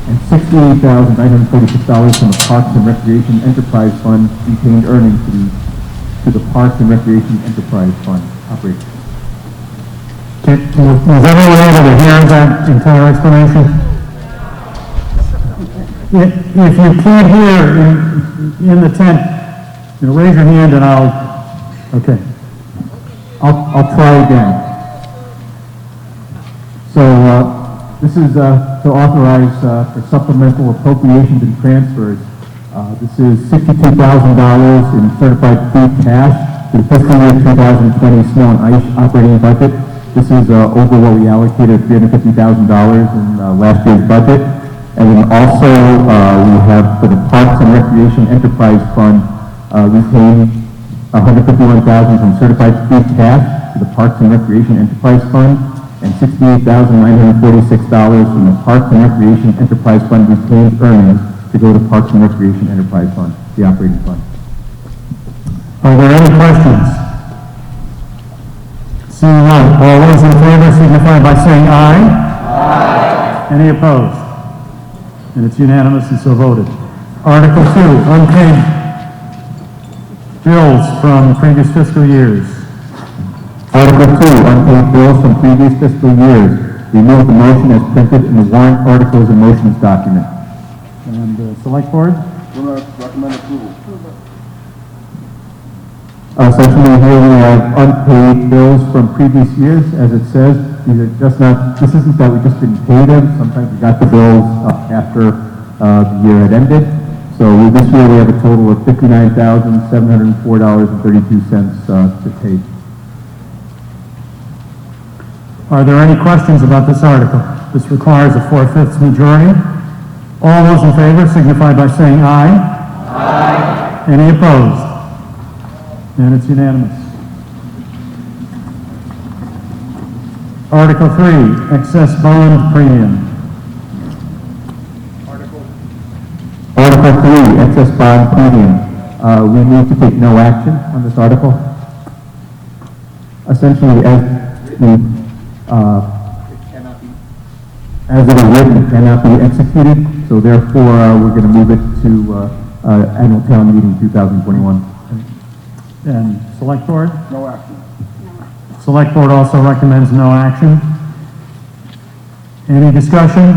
and $68,946 from the Parks and Recreation Enterprise Fund retained earnings to the Parks and Recreation Enterprise Fund operating. Was everyone able to hear that entire explanation? If you can't hear in the tent, raise your hand and okay. I'll try again. So this is to authorize for supplemental appropriations and transfers. This is $62,000 in certified free cash to the fiscal year 2020 snow and ice operating budget. This is over what we allocated, $350,000 in last year's budget. And then also we have for the Parks and Recreation Enterprise Fund retained $151,000 from certified free cash to the Parks and Recreation Enterprise Fund, and $68,946 from the Parks and Recreation Enterprise Fund retained earnings to go to Parks and Recreation Enterprise Fund, the operating fund. Are there any questions? Seeing none, all those in favor signify by saying aye. Aye. Any opposed? And it's unanimous and so voted. Article 2, unpaid bills from previous fiscal years. Article 2, unpaid bills from previous fiscal years. Remove the motion as printed in the warrant articles and motions document. And Select Board? Recommend approval. Essentially here we have unpaid bills from previous years, as it says. These are just not, this isn't that we just didn't pay them. Sometimes we got the bills after the year had ended. So this year we have a total of $59,704.32 to pay. Are there any questions about this article? This requires a 4/5 majority. All those in favor signify by saying aye. Aye. Any opposed? And it's unanimous. Article 3, excess bond premium. Article 3, excess bond premium. We need to take no action on this article. Essentially, as it is written, it cannot be executed, so therefore we're going to move it to annual town meeting 2021. And Select Board? No action. Select Board also recommends no action. Any discussion?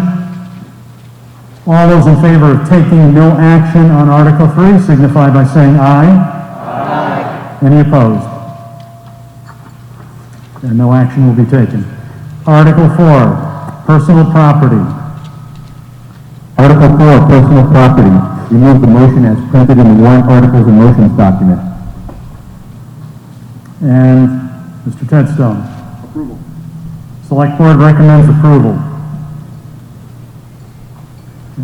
All those in favor of taking no action on Article 3 signify by saying aye. Aye. Any opposed? And no action will be taken. Article 4, personal property. Article 4, personal property. Remove the motion as printed in the warrant articles and motions document. And Mr. Tedstone. Approval. Select Board recommends approval.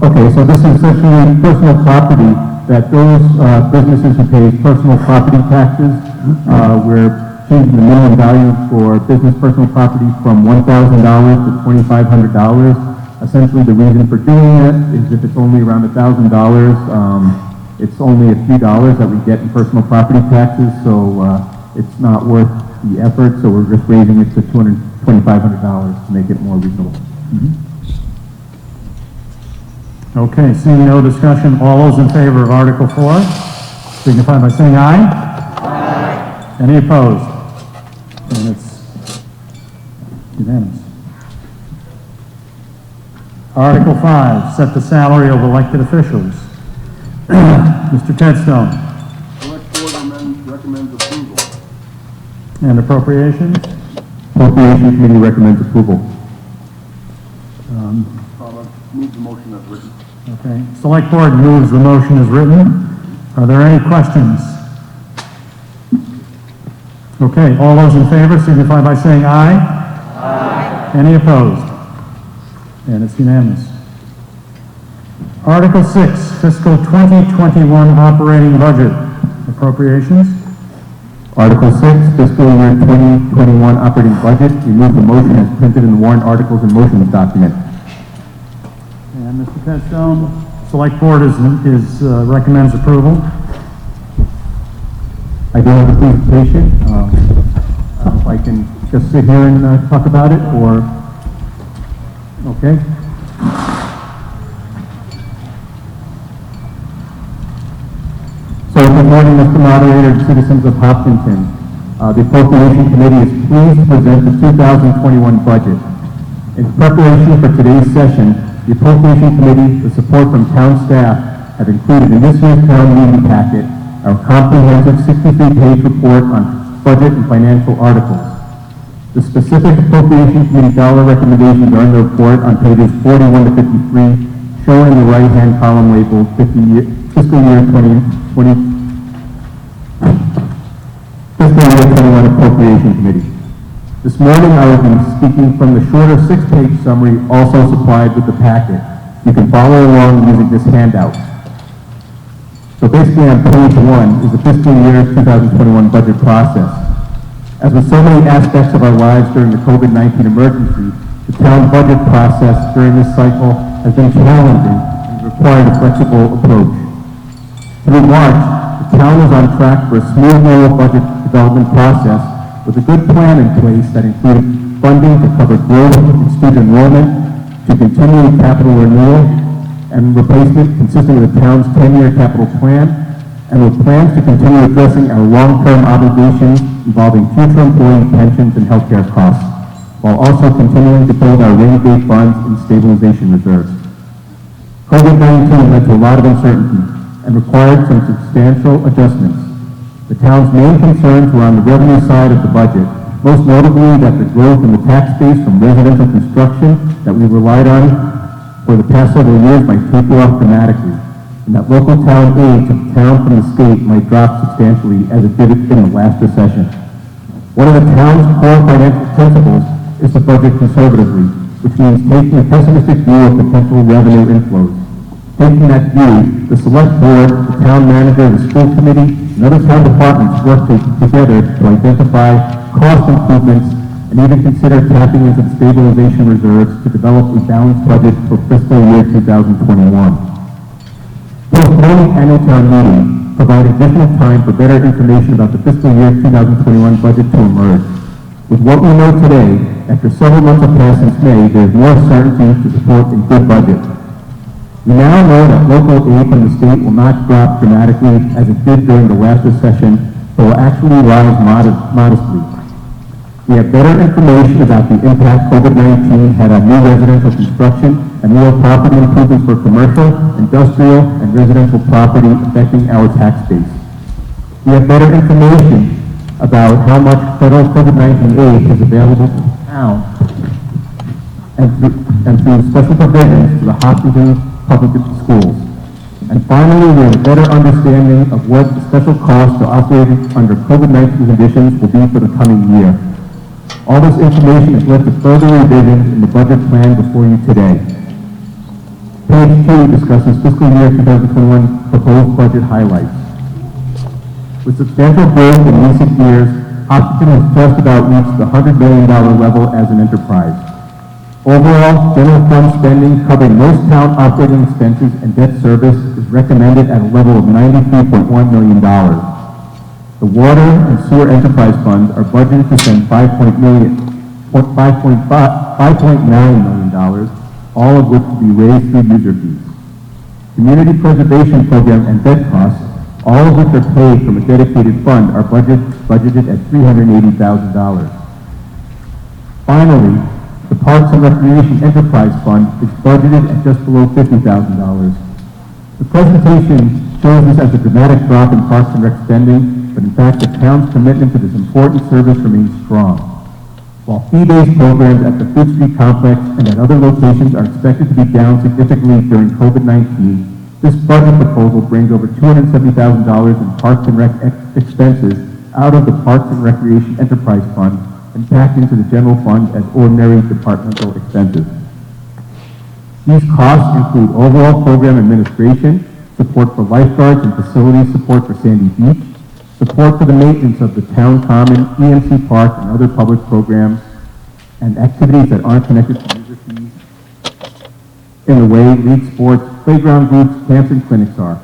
Okay, so this is essentially personal property that those businesses who pay personal property taxes, we're changing the minimum value for business personal property from $1,000 to $2,500. Essentially, the reason for doing it is if it's only around $1,000, it's only a few dollars that we get in personal property taxes, so it's not worth the effort, so we're just raising it to $2,500 to make it more reasonable. Okay, seeing no discussion, all those in favor of Article 4 signify by saying aye. Aye. Any opposed? And it's unanimous. Article 5, set the salary of elected officials. Mr. Tedstone. Select Board recommends approval. And appropriations? Appropriations Committee recommends approval. Move the motion as written. Okay. Select Board moves the motion as written. Are there any questions? Okay, all those in favor signify by saying aye. Aye. Any opposed? And it's unanimous. Article 6, fiscal 2021 operating budget. Appropriations? Article 6, fiscal year 2021 operating budget. Remove the motion as printed in the warrant articles and motions document. And Mr. Tedstone, Select Board recommends approval. I do have a presentation. If I can just sit here and talk about it, or okay. So good morning, Mr. Moderator and citizens of Hopkinton. The Appropriation Committee is pleased to present the 2021 budget. In preparation for today's session, the Appropriation Committee, with support from town staff, have included in this year's town meeting packet our comprehensive 63-page report on budget and financial articles. The specific Appropriation Committee dollar recommendations are in the report on pages 41 to 53, shown in the right-hand column labeled fiscal year 2020. Fiscal year 21 Appropriation Committee. This morning I will be speaking from the shorter 6-page summary also supplied with the packet. You can follow along using this handout. So basically on page 1 is the fiscal year 2021 budget process. As with so many aspects of our lives during the COVID-19 emergency, the town budget process during this cycle has been challenging and required a flexible approach. Through March, the town is on track for a smooth roll budget development process with a good plan in place that included funding to cover growth in student enrollment, to continue capital renewal and replacement consistent with the town's 10-year capital plan, and with plans to continue addressing our long-term obligations involving future employee pensions and healthcare costs, while also continuing to build our rainy day funds and stabilization reserves. COVID-19 led to a lot of uncertainty and required some substantial adjustments. The town's main concerns were on the revenue side of the budget, most notably that the growth in the tax base from residential construction that we relied on for the past several years might taper off dramatically, and that local town aid to the town from the state might drop substantially as it did in the last recession. One of the town's core financial principles is to budget conservatively, which means taking a pessimistic view of potential revenue inflows. Taking that view, the select board, the town manager, the school committee, and other town departments work together to identify cost improvements and even consider tapping into the stabilization reserves to develop a balanced budget for fiscal year 2021. Postponing annual town meeting provide additional time for better information about the fiscal year 2021 budget to emerge. With what we know today, after several months have passed since May, there is more certainty to support a good budget. We now know that local aid from the state will not drop dramatically as it did during the last recession, but will actually rise modestly. We have better information about the impact COVID-19 had on new residential construction and real property improvements for commercial, industrial, and residential property affecting our tax base. We have better information about how much federal COVID-19 aid is available to the town and through special provisions to the Hopkinton Public Schools. And finally, we have a better understanding of what the special costs to operate under COVID-19 conditions will be for the coming year. All this information has led to further revisions in the budget plan before you today. Page 2 discusses fiscal year 2021 proposed budget highlights. With substantial growth in recent years, Hopkinton has just about reached the $100 million level as an enterprise. Overall, general fund spending covering most town operating expenses and debt service is recommended at a level of $93.1 million. The water and sewer enterprise funds are budgeted to spend $5.9 million, all of which will be raised through user fees. Community preservation program and bed costs, all of which are paid from a dedicated fund, are budgeted at $380,000. Finally, the Parks and Recreation Enterprise Fund is budgeted at just below $50,000. The presentation shows this as a dramatic drop in Parks and Rec spending, but in fact the town's commitment to this important service remains strong. While fee-based programs at the Food Street Complex and at other locations are expected to be down significantly during COVID-19, this budget proposal brings over $270,000 in Parks and Rec expenses out of the Parks and Recreation Enterprise Fund and back into the general fund as ordinary departmental expenses. These costs include overall program administration, support for lifeguards and facility support for Sandy Beach, support for the maintenance of the town common, EMC Park, and other public programs, and activities that aren't connected to user fees in the way league sports, playground groups, camps, and clinics are.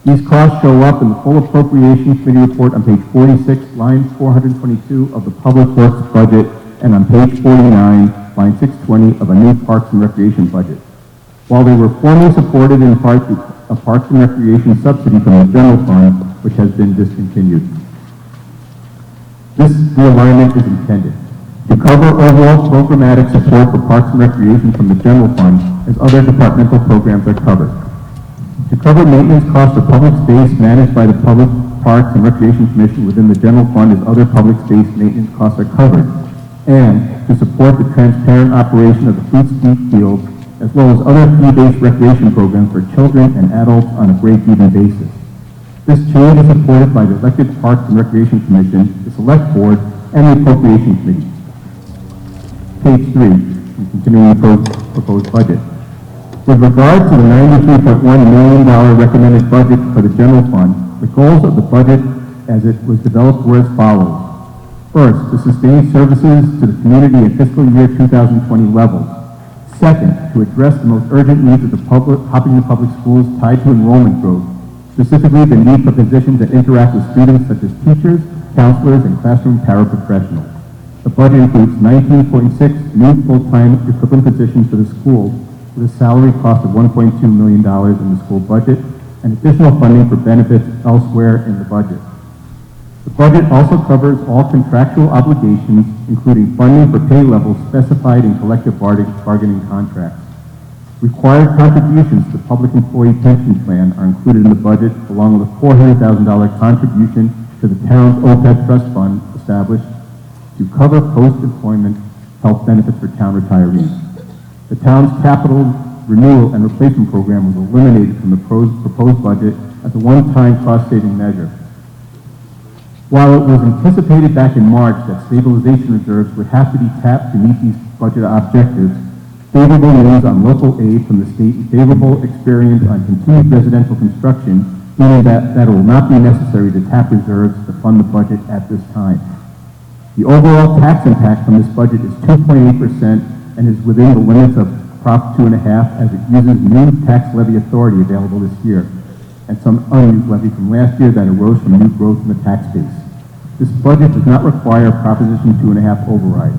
These costs show up in the full appropriations committee report on page 46, line 422 of the Public Works budget, and on page 49, line 620 of a new Parks and Recreation budget. While they were formerly supported in part through a Parks and Recreation subsidy from the general fund, which has been discontinued. This realignment is intended to cover overall programmatic support for Parks and Recreation from the general fund as other departmental programs are covered. To cover maintenance costs of public space managed by the Public Parks and Recreation Commission within the general fund as other public space maintenance costs are covered, and to support the transparent operation of the Food Street Field, as well as other fee-based recreation programs for children and adults on a break-even basis. This change is supported by the elected Parks and Recreation Commission, the Select Board, and the Appropriation Committee. Page 3, continuing the proposed budget. With regard to the $93.1 million recommended budget for the general fund, the goals of the budget as it was developed were as follows. First, to sustain services to the community at fiscal year 2020 levels. Second, to address the most urgent needs of the Hopkinton Public Schools tied to enrollment growth, specifically the need for positions that interact with students such as teachers, counselors, and classroom paraprofessionals. The budget includes 19.6 new full-time equivalent positions for the schools, with a salary cost of $1.2 million in the school budget, and additional funding for benefits elsewhere in the budget. The budget also covers all contractual obligations, including funding for pay levels specified in collective bargaining contracts. Required contributions to the Public Employee Pension Plan are included in the budget, along with a $400,000 contribution to the town's OPEB trust fund established to cover post-employment health benefits for town retirees. The town's capital renewal and replacement program was eliminated from the proposed budget as a one-time cost-saving measure. While it was anticipated back in March that stabilization reserves would have to be tapped to meet these budget objectives, favorable news on local aid from the state and favorable experience on continued residential construction meaning that it will not be necessary to tap reserves to fund the budget at this time. The overall tax impact from this budget is 2.8% and is within the limits of Prop 2.5 as it uses new tax levy authority available this year and some unused levy from last year that arose from new growth in the tax base. This budget does not require Proposition 2.5 override.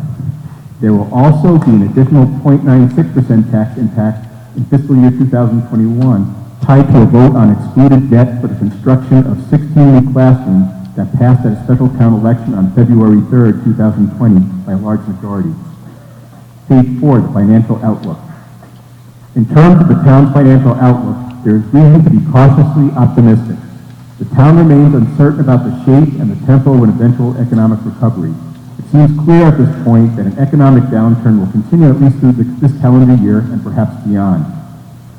There will also be an additional 0.96% tax impact in fiscal year 2021 tied to a vote on excluded debt for the construction of 16 new classrooms that passed at a special town election on February 3rd, 2020 by a large majority. Page 4, the financial outlook. In terms of the town's financial outlook, there is reason to be cautiously optimistic. The town remains uncertain about the shape and the tempo of an eventual economic recovery. It seems clear at this point that an economic downturn will continue at least through this calendar year and perhaps beyond.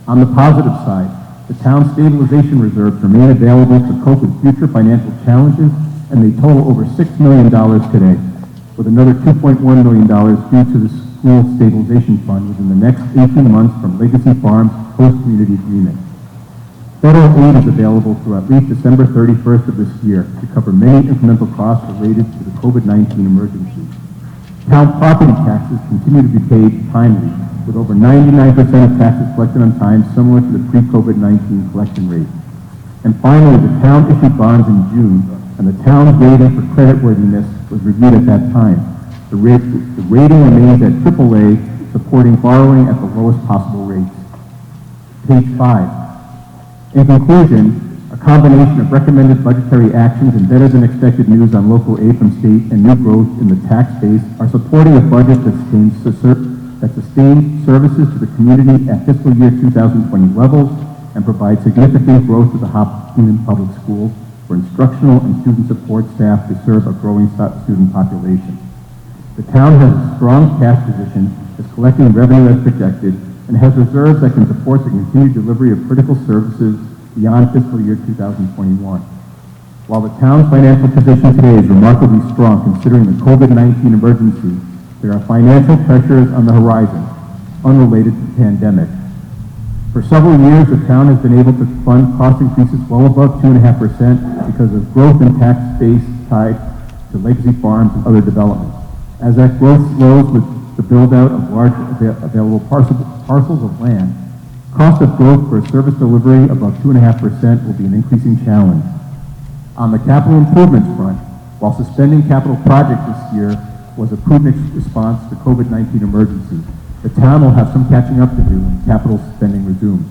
On the positive side, the town's stabilization reserves remain available to cope with future financial challenges, and they total over $6 million today, with another $2.1 million due to the school stabilization fund within the next 18 months from Legacy Farms' host community agreement. Federal aid is available through at least December 31st of this year to cover many incremental costs related to the COVID-19 emergency. Town property taxes continue to be paid timely, with over 99% of taxes collected on time, similar to the pre-COVID-19 collection rate. And finally, the town issued bonds in June, and the town's rating for creditworthiness was reviewed at that time. The rating remains at AAA, supporting borrowing at the lowest possible rates. Page 5. In conclusion, a combination of recommended budgetary actions and better than expected news on local aid from state and new growth in the tax base are supporting a budget that sustains services to the community at fiscal year 2020 levels and provides significant growth to the Hopkinton Public Schools for instructional and student support staff to serve a growing student population. The town has a strong cash position, is collecting revenue as projected, and has reserves that can support the continued delivery of critical services beyond fiscal year 2021. While the town's financial position today is remarkably strong considering the COVID-19 emergency, there are financial pressures on the horizon, unrelated to the pandemic. For several years, the town has been able to fund cost increases well above 2.5% because of growth in tax base tied to Legacy Farms and other developments. As that growth slows with the build-out of large available parcels of land, cost of growth for service delivery above 2.5% will be an increasing challenge. On the capital improvements front, while suspending capital projects this year was a prudent response to the COVID-19 emergency, the town will have some catching up to do when capital spending resumes.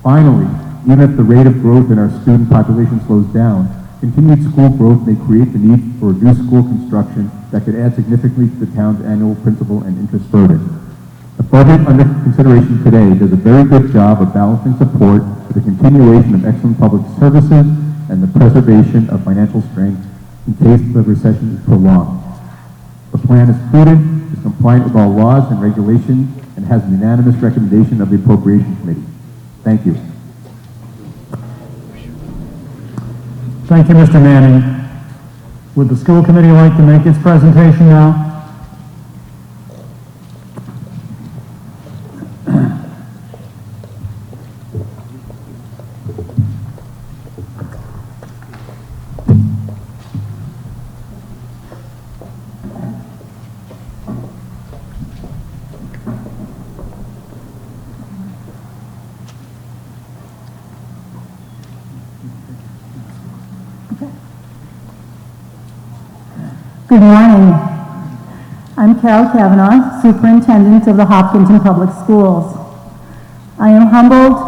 Finally, even if the rate of growth in our student population slows down, continued school growth may create the need for new school construction that could add significantly to the town's annual principal and interest burden. The budget under consideration today does a very good job of balancing support for the continuation of excellent public services and the preservation of financial strength in case the recession is prolonged. The plan is prudent, is compliant with all laws and regulations, and has a unanimous recommendation of the Appropriations Committee. Thank you. Thank you, Mr. Manning. Would the school committee like to make its presentation now? Good morning. I'm Carol Kavanaugh, Superintendent of the Hopkinton Public Schools. I am humbled,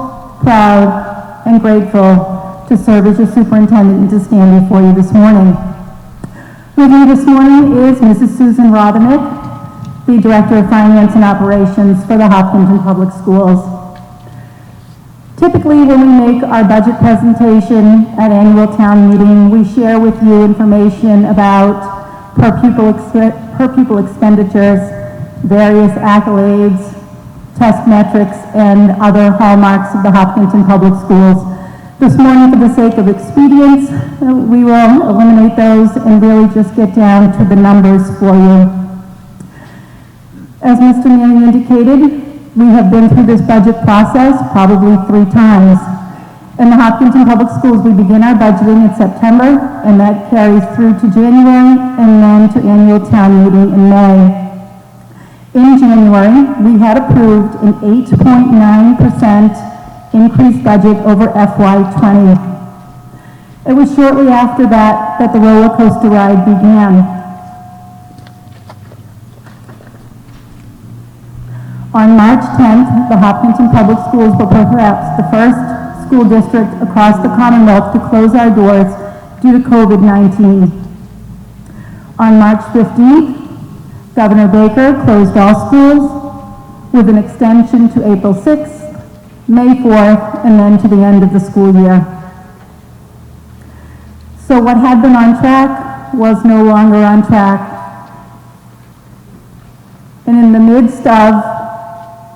proud, and grateful to serve as your superintendent and to stand before you this morning. With me this morning is Mrs. Susan Rothenick, the Director of Finance and Operations for the Hopkinton Public Schools. Typically, when we make our budget presentation at annual town meeting, we share with you information about per pupil expenditures, various accolades, test metrics, and other hallmarks of the Hopkinton Public Schools. This morning, for the sake of expedience, we will eliminate those and really just get down to the numbers for you. As Mr. Manning indicated, we have been through this budget process probably 3 times. In the Hopkinton Public Schools, we begin our budgeting in September, and that carries through to January, and then to annual town meeting in May. In January, we had approved an 8.9% increased budget over FY20. It was shortly after that that the roller coaster ride began. On March 10th, the Hopkinton Public Schools were perhaps the first school district across the Commonwealth to close our doors due to COVID-19. On March 15th, Governor Baker closed all schools with an extension to April 6th, May 4th, and then to the end of the school year. So what had been on track was no longer on track. And in the midst of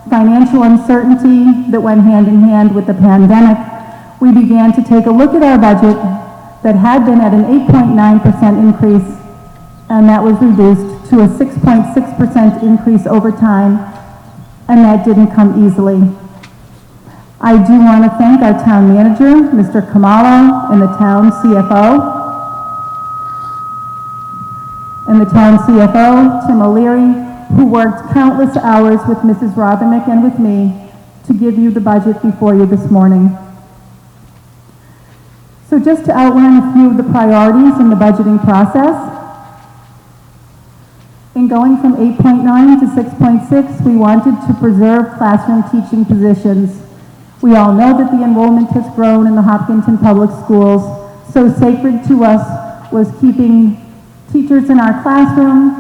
financial uncertainty that went hand in hand with the pandemic, we began to take a look at our budget that had been at an 8.9% increase, and that was reduced to a 6.6% increase over time, and that didn't come easily. I do want to thank our town manager, Mr. Kamalo, and the town CFO, Tim O'Leary, who worked countless hours with Mrs. Rothermick and with me to give you the budget before you this morning. So just to outline a few of the priorities in the budgeting process, in going from 8.9 to 6.6, we wanted to preserve classroom teaching positions. We all know that the enrollment has grown in the Hopkinton Public Schools, so sacred to us was keeping teachers in our classroom,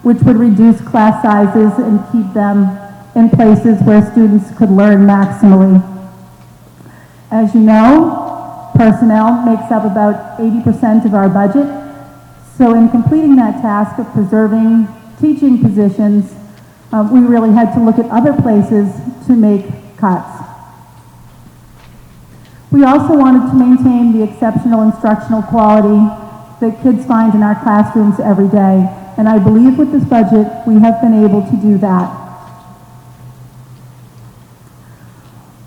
which would reduce class sizes and keep them in places where students could learn maximally. As you know, personnel makes up about 80% of our budget, so in completing that task of preserving teaching positions, we really had to look at other places to make cuts. We also wanted to maintain the exceptional instructional quality that kids find in our classrooms every day, and I believe with this budget we have been able to do that.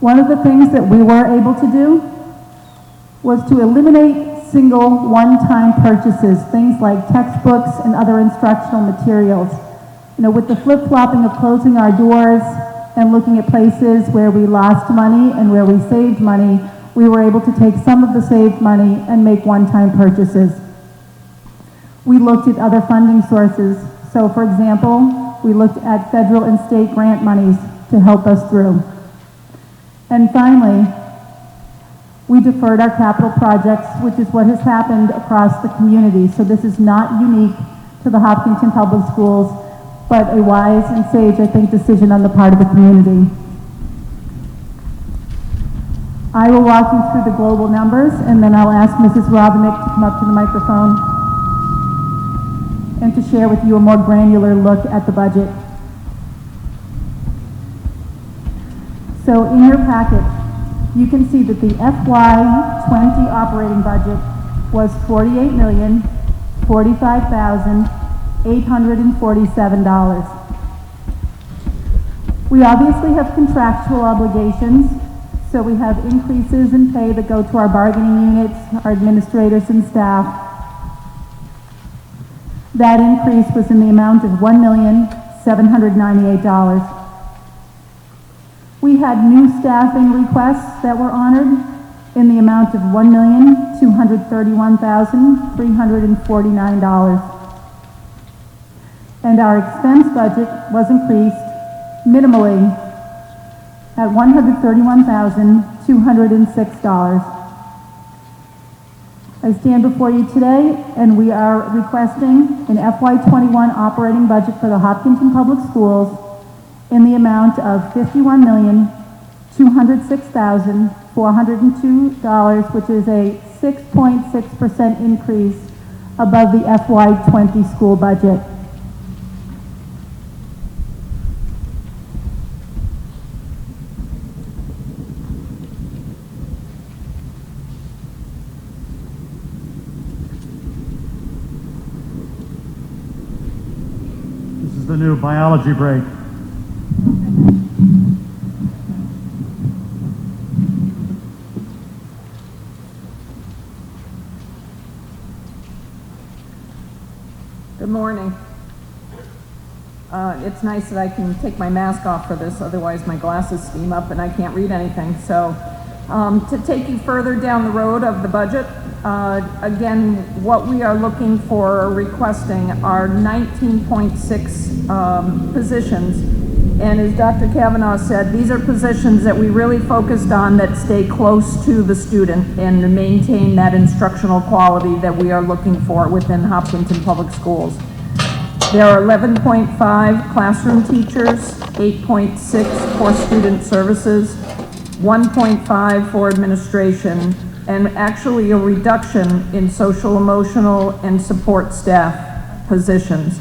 One of the things that we were able to do was to eliminate single one-time purchases, things like textbooks and other instructional materials. You know, with the flip-flopping of closing our doors and looking at places where we lost money and where we saved money, we were able to take some of the saved money and make one-time purchases. We looked at other funding sources. So for example, we looked at federal and state grant monies to help us through. And finally, we deferred our capital projects, which is what has happened across the community. So this is not unique to the Hopkinton Public Schools, but a wise and sage, I think, decision on the part of the community. I will walk you through the global numbers, and then I'll ask Mrs. Rothermick to come up to the microphone and to share with you a more granular look at the budget. So in your packet, you can see that the FY20 operating budget was $48,045,847. We obviously have contractual obligations, so we have increases in pay that go to our bargaining units, our administrators and staff. That increase was in the amount of $1,798,000. We had new staffing requests that were honored in the amount of $1,231,349. And our expense budget was increased minimally at $131,206. I stand before you today and we are requesting an FY21 operating budget for the Hopkinton Public Schools in the amount of $51,206,402, which is a 6.6% increase above the FY20 school budget. This is the new biology break. Good morning. It's nice that I can take my mask off for this, otherwise my glasses steam up and I can't read anything. So to take you further down the road of the budget, again, what we are looking for or requesting are 19.6 positions And as Dr. Kavanaugh said, these are positions that we really focused on that stay close to the student and to maintain that instructional quality that we are looking for within Hopkinton Public Schools. There are 11.5 classroom teachers, 8.6 for student services, 1.5 for administration, and actually a reduction in social, emotional, and support staff positions.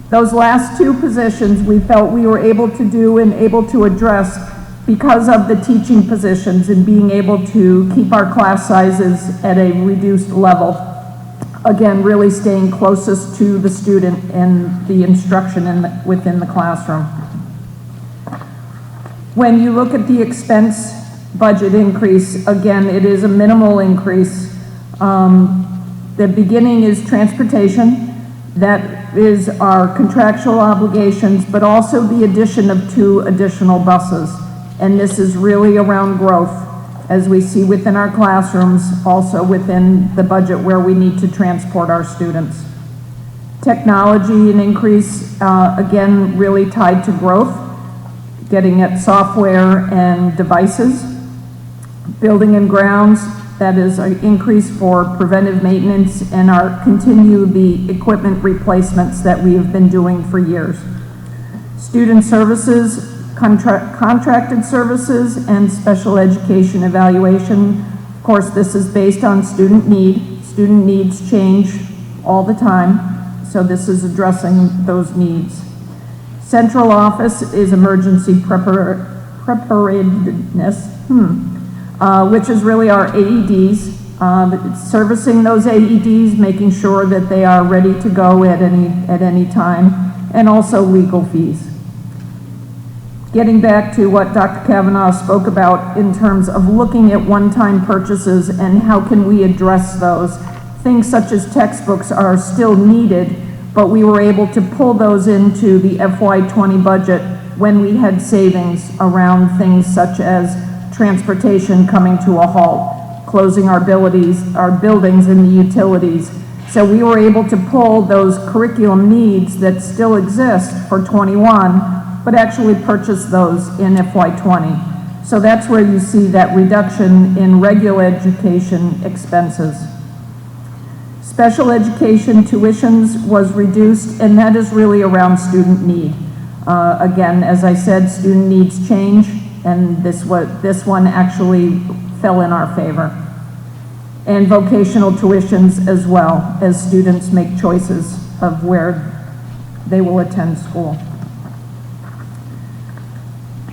Those last two positions we felt we were able to do and able to address because of the teaching positions and being able to keep our class sizes at a reduced level. Again, really staying closest to the student and the instruction within the classroom. When you look at the expense budget increase, again, it is a minimal increase. The beginning is transportation. That is our contractual obligations, but also the addition of 2 additional buses. And this is really around growth, as we see within our classrooms, also within the budget where we need to transport our students. Technology, an increase, again, really tied to growth, getting at software and devices. Building and grounds, that is an increase for preventive maintenance and our continue the equipment replacements that we have been doing for years. Student services, contracted services, and special education evaluation. Of course, this is based on student need. Student needs change all the time, so this is addressing those needs. Central office is emergency preparedness, which is really our AEDs, servicing those AEDs, making sure that they are ready to go at any time, and also legal fees. Getting back to what Dr. Kavanaugh spoke about in terms of looking at one-time purchases and how can we address those. Things such as textbooks are still needed, but we were able to pull those into the FY20 budget when we had savings around things such as transportation coming to a halt, closing our buildings and the utilities. So we were able to pull those curriculum needs that still exist for 21, but actually purchase those in FY20. So that's where you see that reduction in regular education expenses. Special education tuitions was reduced, and that is really around student need. Again, as I said, student needs change, and this one actually fell in our favor. And vocational tuitions as well, as students make choices of where they will attend school.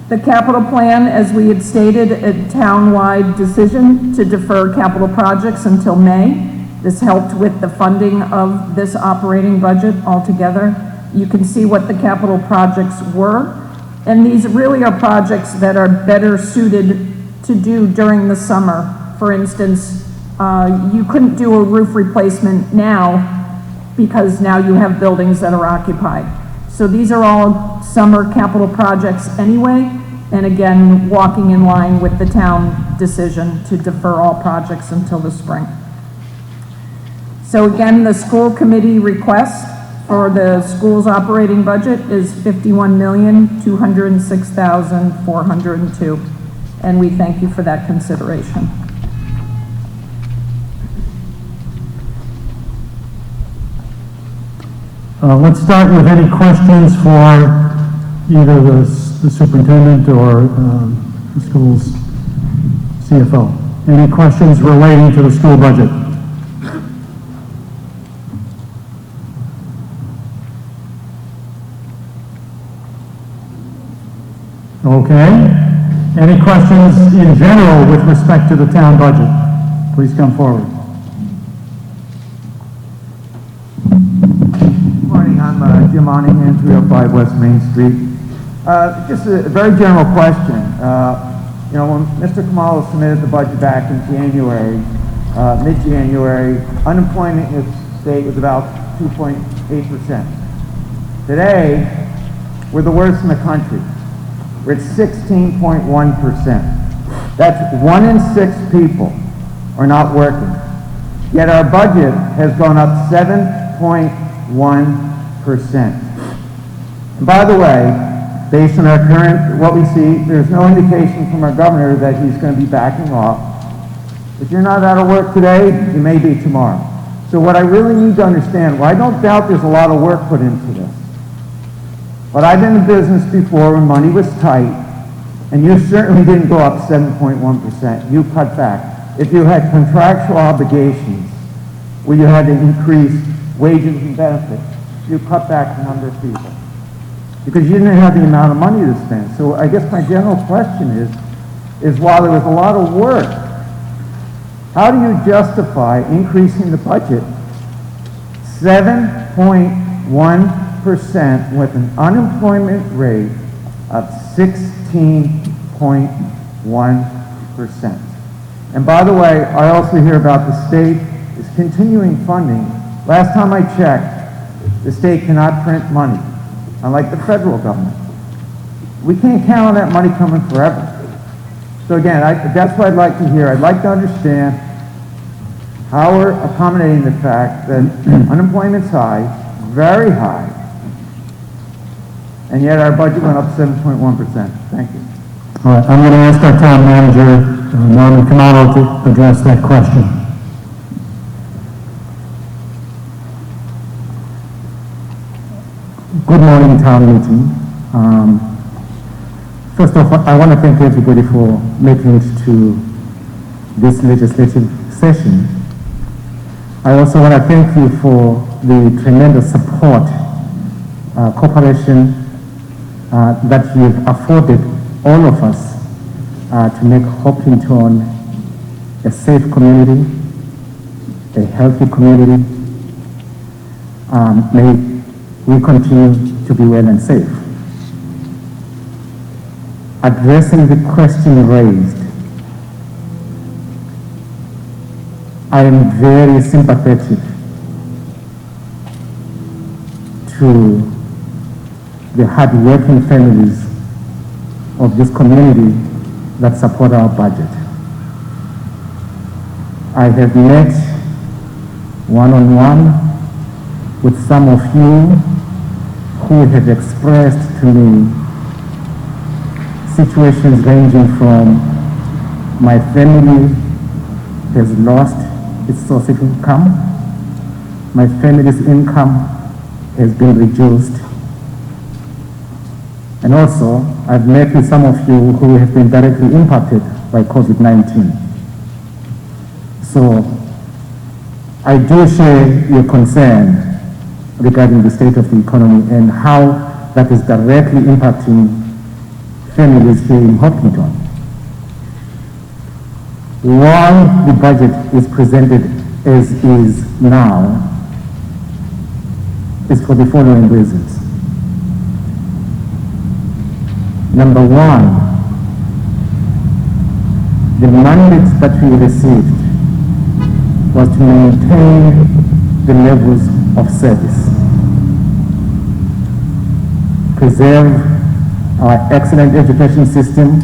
The capital plan, as we had stated, a town-wide decision to defer capital projects until May. This helped with the funding of this operating budget altogether. You can see what the capital projects were. And these really are projects that are better suited to do during the summer. For instance, you couldn't do a roof replacement now because now you have buildings that are occupied. So these are all summer capital projects anyway, and again, walking in line with the town decision to defer all projects until the spring. So again, the school committee request for the school's operating budget is $51,206,402, and we thank you for that consideration. Let's start with any questions for either the superintendent or the school's CFO. Any questions relating to the school budget? Okay. Any questions in general with respect to the town budget? Please come forward. Good morning. I'm Jim Monahan, 305 West Main Street. Just a very general question. You know, when Mr. Kamala submitted the budget back in January, mid-January, unemployment in the state was about 2.8%. Today, we're the worst in the country. We're at 16.1%. That's 1 in 6 people are not working. Yet our budget has gone up 7.1%. And by the way, based on our current, what we see, there's no indication from our governor that he's going to be backing off. If you're not out of work today, you may be tomorrow. So what I really need to understand, well, I don't doubt there's a lot of work put into this. But I've been in business before when money was tight, and you certainly didn't go up 7.1%. You cut back. If you had contractual obligations where you had to increase wages and benefits, you cut back the number of people because you didn't have the amount of money to spend. So I guess my general question is while there was a lot of work, how do you justify increasing the budget 7.1% with an unemployment rate of 16.1%? And by the way, I also hear about the state is continuing funding. Last time I checked, the state cannot print money, unlike the federal government. We can't count on that money coming forever. So again, that's what I'd like to hear. I'd like to understand how we're accommodating the fact that unemployment's high, very high, and yet our budget went up 7.1%. Thank you. All right, I'm going to ask our town manager, Norman Khumalo, to address that question. Good morning, town meeting. First of all, I want to thank everybody for making it to this legislative session. I also want to thank you for the tremendous support, cooperation that you've afforded all of us to make Hopkinton a safe community, a healthy community. May we continue to be well and safe. Addressing the question raised, I am very sympathetic to the hard-working families of this community that support our budget. I have met one-on-one with some of you who have expressed to me situations ranging from my family has lost its source of income, my family's income has been reduced, and also I've met with some of you who have been directly impacted by COVID-19. So I do share your concern regarding the state of the economy and how that is directly impacting families here in Hopkinton. Why the budget is presented as is now is for the following reasons. Number one, the mandate that we received was to maintain the levels of service, preserve our excellent education system,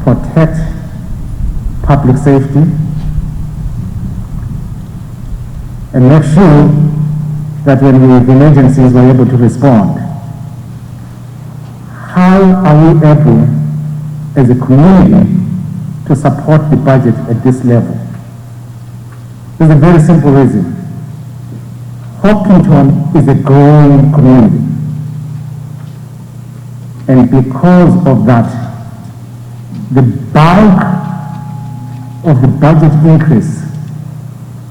protect public safety, and make sure that when we have emergencies, we're able to respond. How are we able, as a community, to support the budget at this level? There's a very simple reason. Hopkinton is a growing community. And because of that, the bulk of the budget increase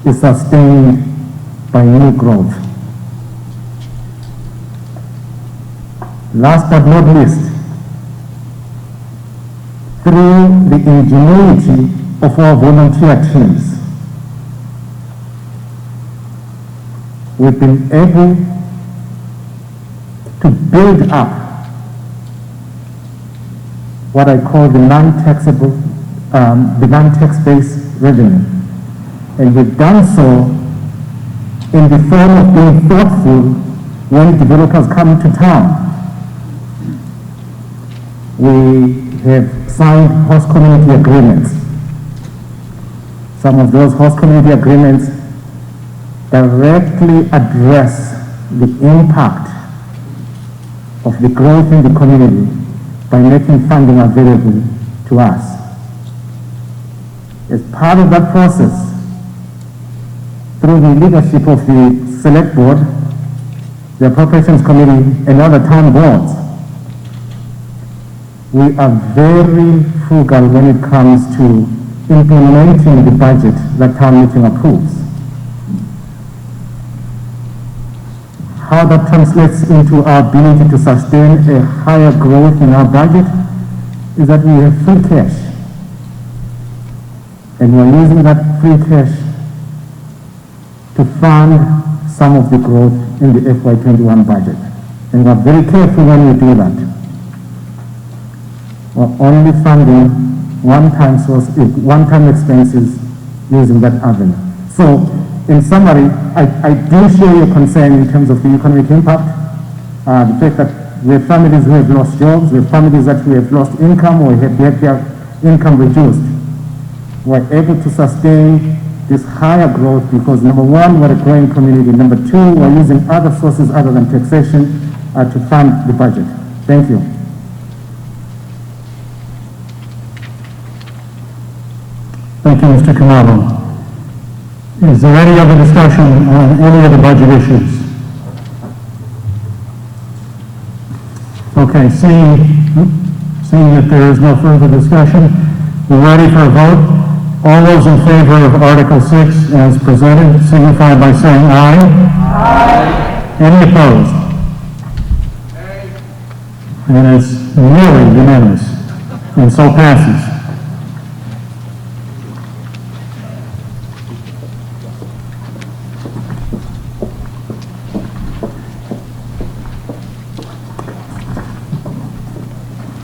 is sustained by new growth. Last but not least, through the ingenuity of our volunteer teams, we've been able to build up what I call the non-taxable, the non-tax-based revenue. And we've done so in the form of being thoughtful when developers come to town. We have signed host community agreements. Some of those host community agreements directly address the impact of the growth in the community by making funding available to us. As part of that process, through the leadership of the Select Board, the Appropriations Committee, and other town boards, we are very frugal when it comes to implementing the budget that town meeting approves. How that translates into our ability to sustain a higher growth in our budget is that we have free cash. And we're using that free cash to fund some of the growth in the FY21 budget. And we're very careful when we do that. We're only funding one-time expenses using that avenue. So, in summary, I do share your concern in terms of the economic impact. The fact that we have families who have lost jobs, we have families that who have lost income or have had their income reduced. We're able to sustain this higher growth because, number one, we're a growing community. Number two, we're using other sources other than taxation to fund the budget. Thank you. Thank you, Mr. Kamalo. Is there any other discussion on any of the budget issues? Okay, seeing that there is no further discussion, we're ready for a vote. All those in favor of Article 6 as presented signify by saying aye. Aye. Any opposed? Aye. And it's nearly unanimous, and so passes.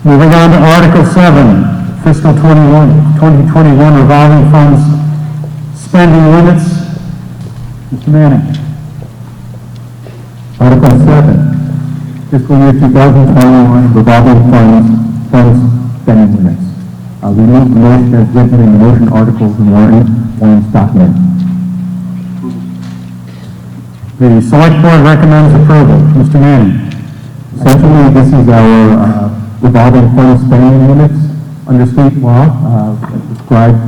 Moving on to Article 7. Fiscal 2021 revolving funds spending limits. Mr. Manning. Article 7, fiscal year 2021 revolving funds spending limits. We move the motion as written in the motion articles and warrants document. The Select Board recommends approval. Mr. Manning. Essentially, this is our revolving fund spending limits. Under state law, prescribed,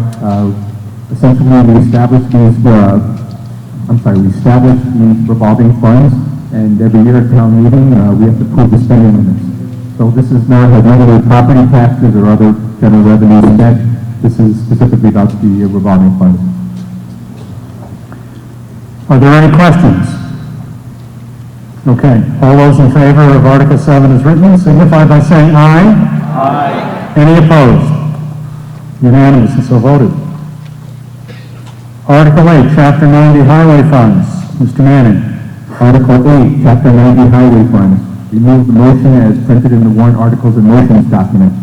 essentially we established these revolving funds, and every year at town meeting, we have to approve the spending limits. So this is not regular property taxes or other general revenue spent. This is specifically about the revolving funds. Are there any questions? Okay, all those in favor of Article 7 as written signify by saying aye. Aye. Any opposed? Unanimous and so voted. Article 8, Chapter 90 Highway Funds. Mr. Manning. Article 8, Chapter 90 Highway Funds. Remove the motion as printed in the warrant articles and motions document.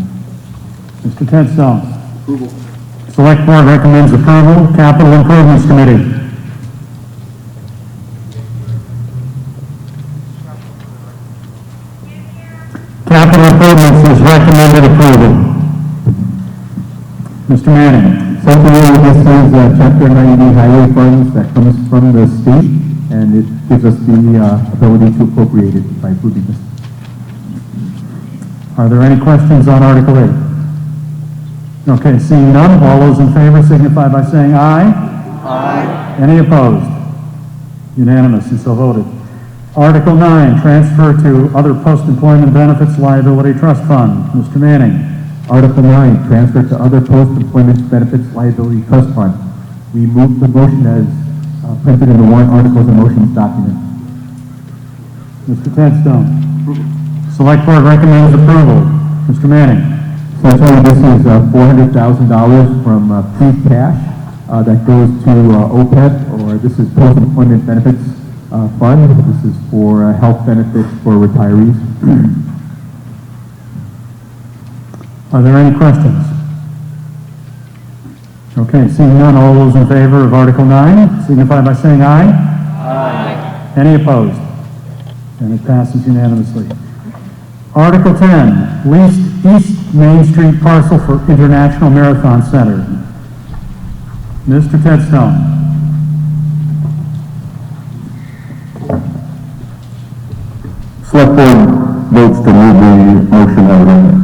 Mr. Tedstone. Approval. Select Board recommends approval. Capital Improvements Committee. Capital Improvements is recommended approval. Mr. Manning. Essentially, this is Chapter 90 Highway Funds that comes from the state, and it gives us the ability to appropriate it by approving this. Are there any questions on Article 8? Okay, seeing none, all those in favor signify by saying aye. Aye. Any opposed? Unanimous and so voted. Article 9, transfer to other post-employment benefits liability trust fund. Mr. Manning. Article 9, transfer to other post-employment benefits liability trust fund. We move the motion as printed in the warrant articles and motions document. Mr. Tedstone. Select Board recommends approval. Mr. Manning. Essentially, this is $400,000 from free cash that goes to OPEB, or this is post-employment benefits fund. This is for health benefits for retirees. Are there any questions? Okay, seeing none, all those in favor of Article 9 signify by saying aye. Aye. Any opposed? And it passes unanimously. Article 10, leased East Main Street parcel for International Marathon Center. Mr. Tedstone. Select Board votes to move the motion as written.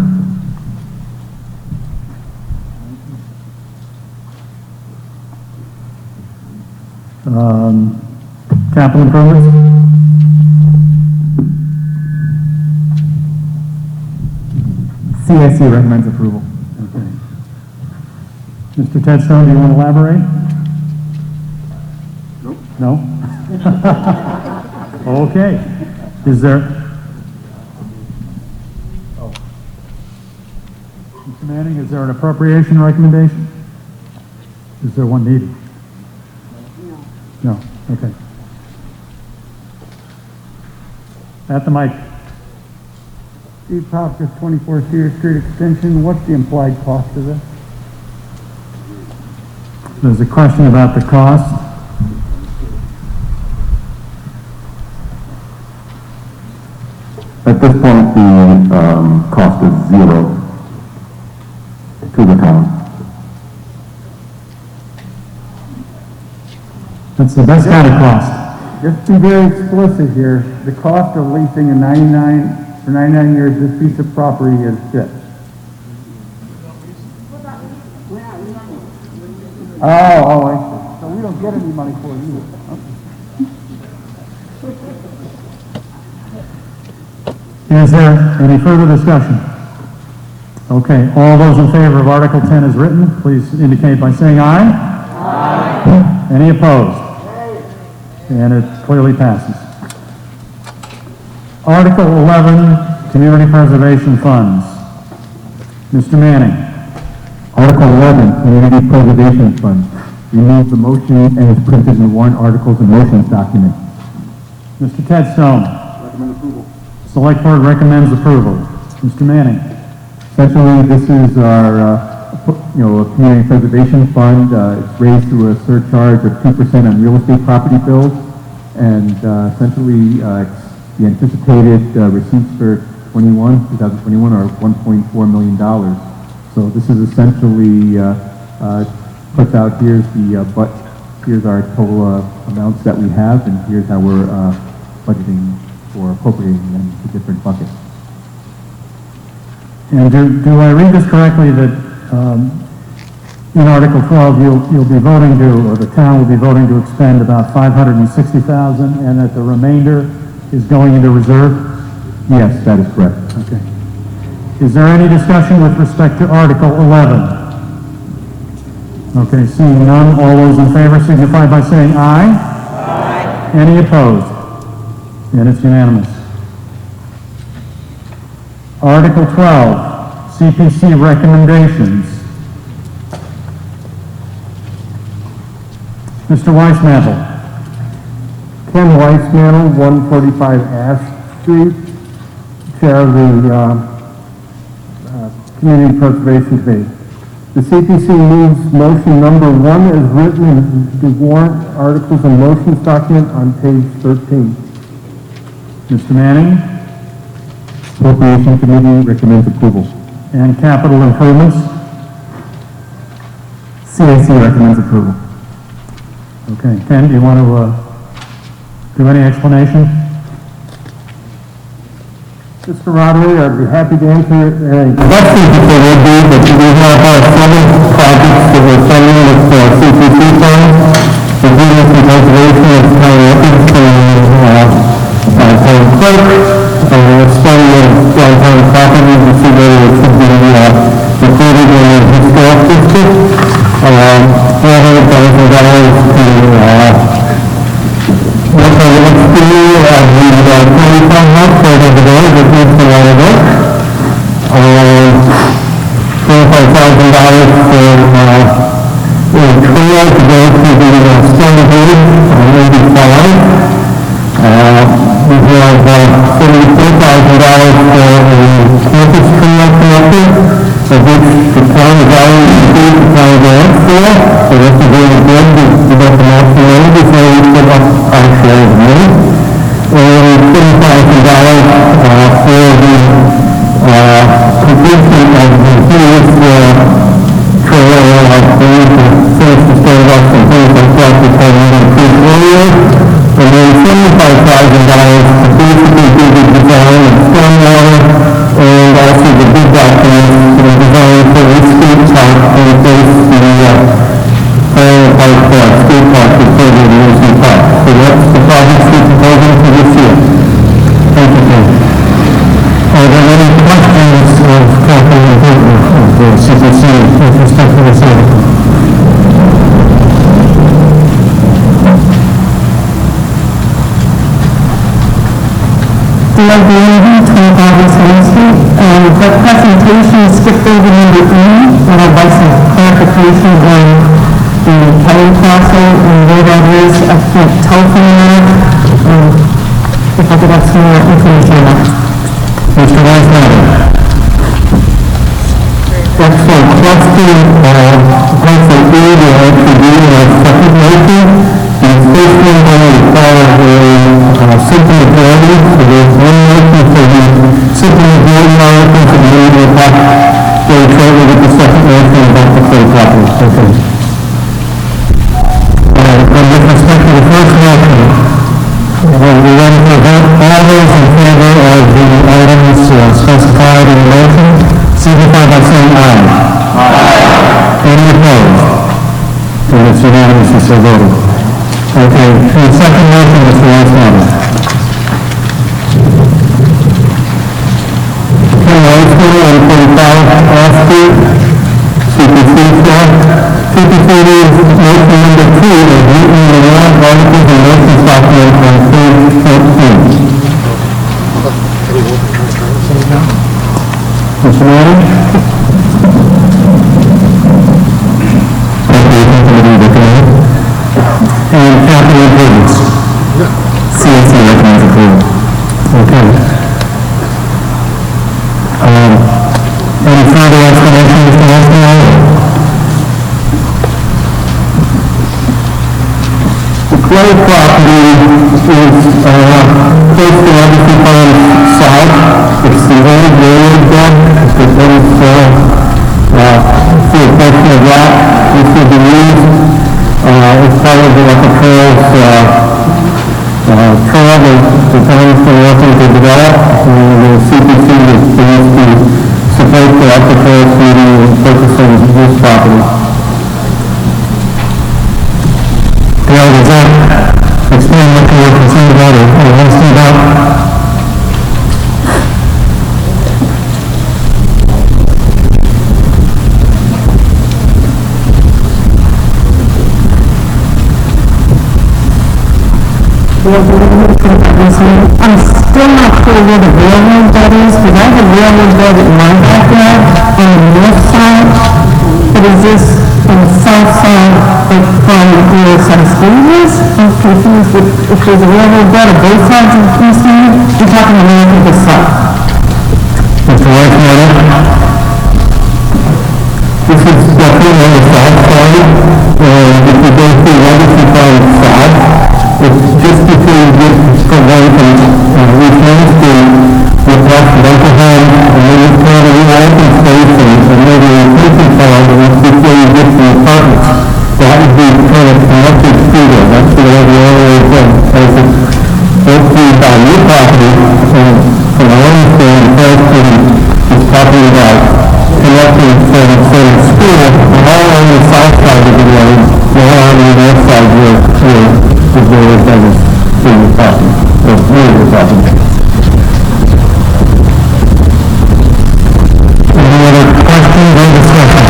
Capital improvements? CIC recommends approval. Okay. Mr. Tedstone, do you want to elaborate? Nope. No? Okay. Is there? Oh. Mr. Manning, is there an appropriation recommendation? Is there one needed? No. Okay. At the mic. Steve Popkins, 24 Cedar Street Extension. What's the implied cost of this? There's a question about the cost. At this point, the cost is zero to the town. That's the best kind of cost. Just to be very explicit here, the cost of leasing for 99 years this piece of property is fixed. Oh, I see. So we don't get any money for it either. Okay. Is there any further discussion? Okay, all those in favor of Article 10 as written, please indicate by saying aye. Aye. Any opposed? And it clearly passes. Article 11, Community Preservation Funds. Mr. Manning. Article 11, Community Preservation Fund. Remove the motion as printed in the warrant articles and motions document. Mr. Tedstone. Recommend approval. Select Board recommends approval. Mr. Manning. Essentially, this is our, community preservation fund. It's raised through a surcharge of 2% on real estate property bills, and essentially, it's the anticipated receipts for 2021 are $1.4 million. So this is essentially puts out here's our total amounts that we have, and here's how we're budgeting for appropriating them to different buckets. And do I read this correctly that in Article 12 you'll be voting to, or the town will be voting to expend about $560,000, and that the remainder is going into reserve? Yes, that is correct. Okay. Is there any discussion with respect to Article 11? Okay, seeing none, all those in favor signify by saying aye. Aye. Any opposed? And it's unanimous. Article 12, CPC recommendations. Mr. Weissmantel. Ken Weissmantel, 145 Ash Street, Chair of the Community Preservation Committee. The CPC moves motion number 1 as written in the warrant articles and motions document on page 13. Mr. Manning. Appropriation Committee recommends approval. And capital improvements. CIC recommends approval. Okay, Ken, do you want to do any explanation? Mr. Rodway, I'd be happy to answer any questions if there would be, but we have 7 projects that we're funding with CPC funds. The Business and Conservation of Town Records from Town Clerk. We're studying downtown properties to see whether it should be included in the historic district. $400,000 to work on the exterior of the 25 house right over there that needs a lot of work. $25,000 for a trail to go to the Stone Bridge on 85. We have $74,000 for a campus trail connector, of which the town has already received the town grant for. So that's a very good to get the national money before we put up our share of money. And $20,000 for the completion of the previous trail going to finish the Starbucks and things like that we had increased earlier. And then $75,000 to basically do the design of stormwater supersede with respect to this article. Dale Green, 25 West Main Street. The presentation skipped over number E, and I'd like some clarification on the Kelly parcel and where that is. I can't telephone that. If I could have some more information on that. Mr. Weismatter. Excellent question. Parcel E, the RPD, second motion. The first one will require a simple majority. So there's one motion for the simple majority article to be able to talk very shortly with the second motion about the third property. Okay. And with respect to the first motion, we're ready to vote. All those in favor of the items specified in the motion, signify by saying aye. Aye. Any opposed? And it's unanimously so voted. Okay, the second motion, Mr. Weismatter. Okay, Weismatter on 45 F Street, CPC staff. CPC is motion number 2 of written the warrant articles and motions document on page 14. Mr. Manning? And capital improvements. CSC recommends approval. Okay. Any further explanation, Mr. Weismatter? The Clay property is close to Legacy Farm South. It's the old railroad bed. It's a portion of that. This will be used as part of the Upper Trails trail that the town is still working to develop. And the CPC is pleased to support the Upper Trails meeting and purchasing this property. Dale, does that explain what you were concerned about or asking about? I'm still not clear where the railroad bed is, because I have a railroad bed in my backyard on the north side. But is this on the south side, like from where San is? I'm confused if there's a railroad bed on both sides of the east end. You're talking about north of the south. Mr. Weismatter? This is definitely on the south side. If you go through Legacy Farm South, it's just before you get from East Main Street, you pass Bunkerham, and then you turn to the open space and maybe a fishing pond, and it's before you get to the apartments. That would be kind of connected to there. That's the way the area is as it goes through by your property, and from my understanding, the first thing is talking about connecting from school, all on the south side of the road, all on the north side where the railroad bed is being talking, or where you're talking. Any other questions or discussion?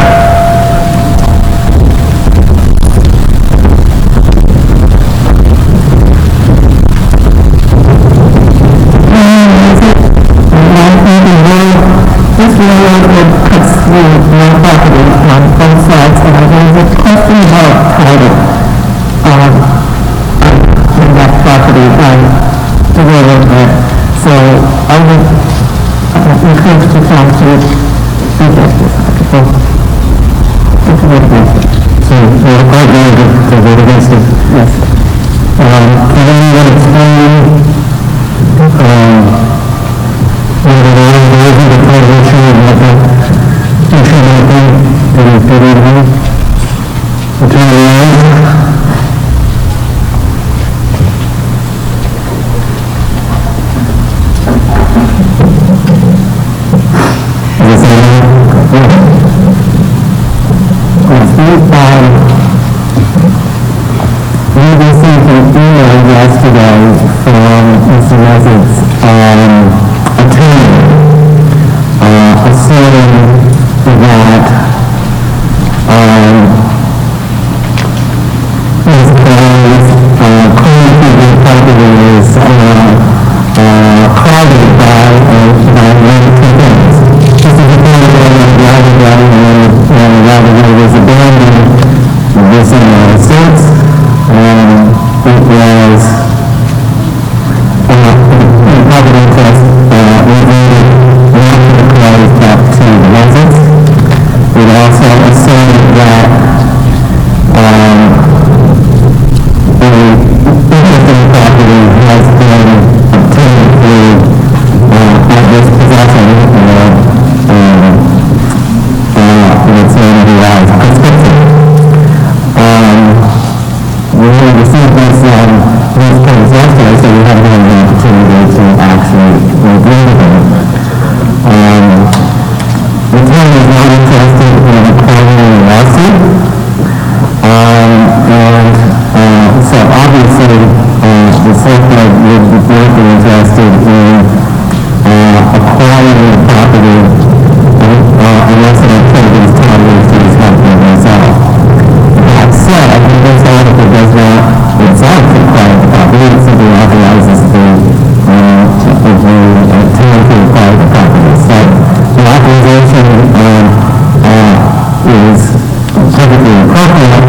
This railroad cuts through my property on both sides, and there's a question about title in that property on the railroad bed. So I would encourage the town to reject this article. So you're quite willing to vote against it? Yes. Can anyone explain whether there isn't a title issue and what that issue might be? Did you know? Attorney Ryan? We received an email yesterday from Mr. Mez's attorney asserting that also assume that the interest in the property has been obtained through adverse possession let's say otherwise prescription. We received these claims yesterday, so we haven't had an opportunity to actually review them. The town is not interested in filing a lawsuit, and so obviously the select board would be greatly interested in acquiring the property unless an activities town issues have been resolved. That said, this article does not itself require the property, it simply authorizes the town to acquire the property. So the authorization is perfectly appropriate.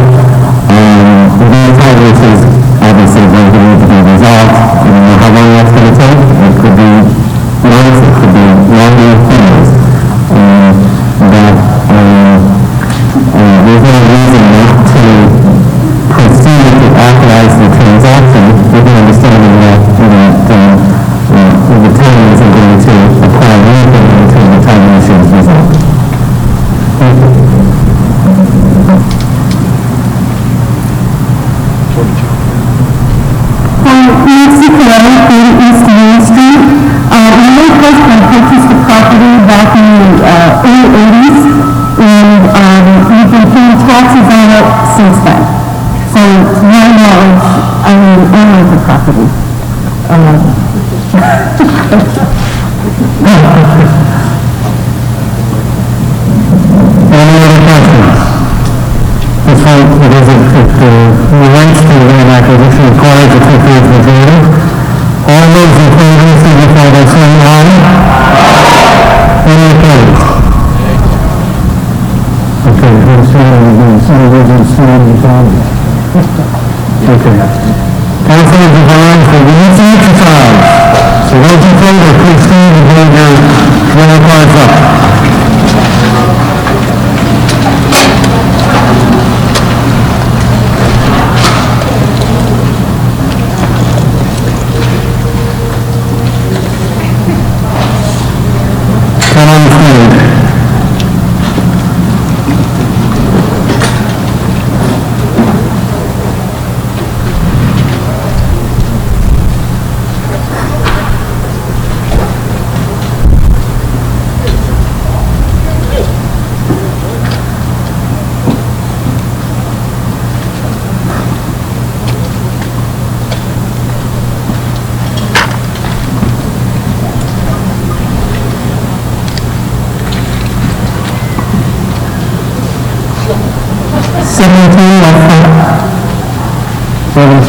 The entire which is obviously going to need to be resolved. I don't know how long that's going to take. It could be months, it could be longer, who knows. There's no reason not to proceed to authorize the transaction with the understanding that the town isn't going to acquire anything until the time issue is resolved. Thank you. Nancy Carrera, 30 East Main Street. My husband purchased the property back in the early 80s, and we've been paying taxes on it since then. So to my knowledge, I'm the owner of the property. Any other questions? This one, because it relates to land acquisition requires a two-thirds majority. All those in favor signify by saying aye. Any opposed? Okay, who's saying some of those are still in the family? Okay. Council is advised that we need to exercise. So those in favor, please stand and hold your yellow cards up. Come on the stage.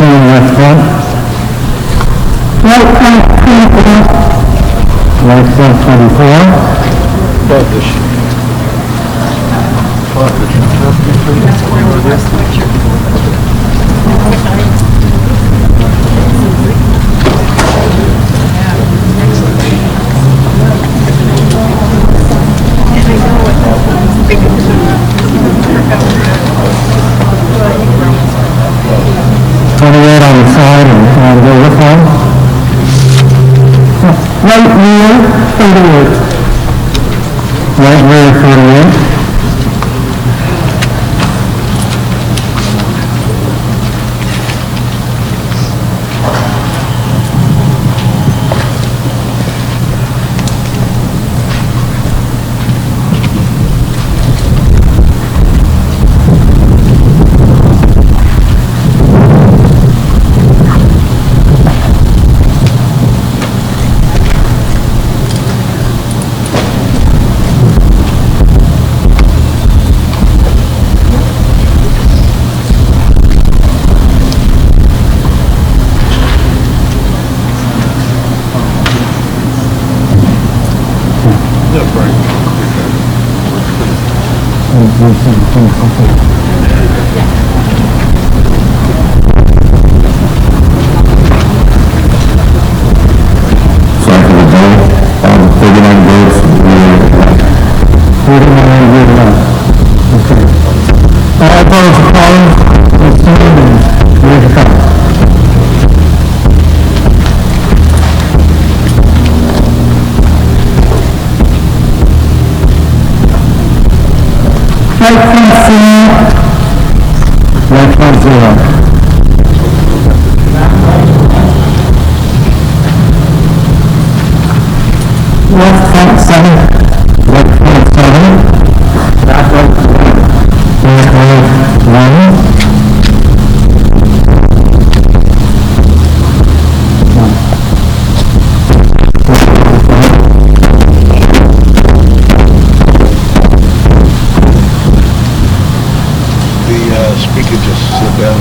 Left front. Right front, 24. Right front, 28 on the side, and go this one. Right rear, 38. Right rear, 38. Sorry for the vote. 39 votes. 39 votes. right front ceiling, right front 0. Left front 7, right front 7, back right 1. Speaker just sit down.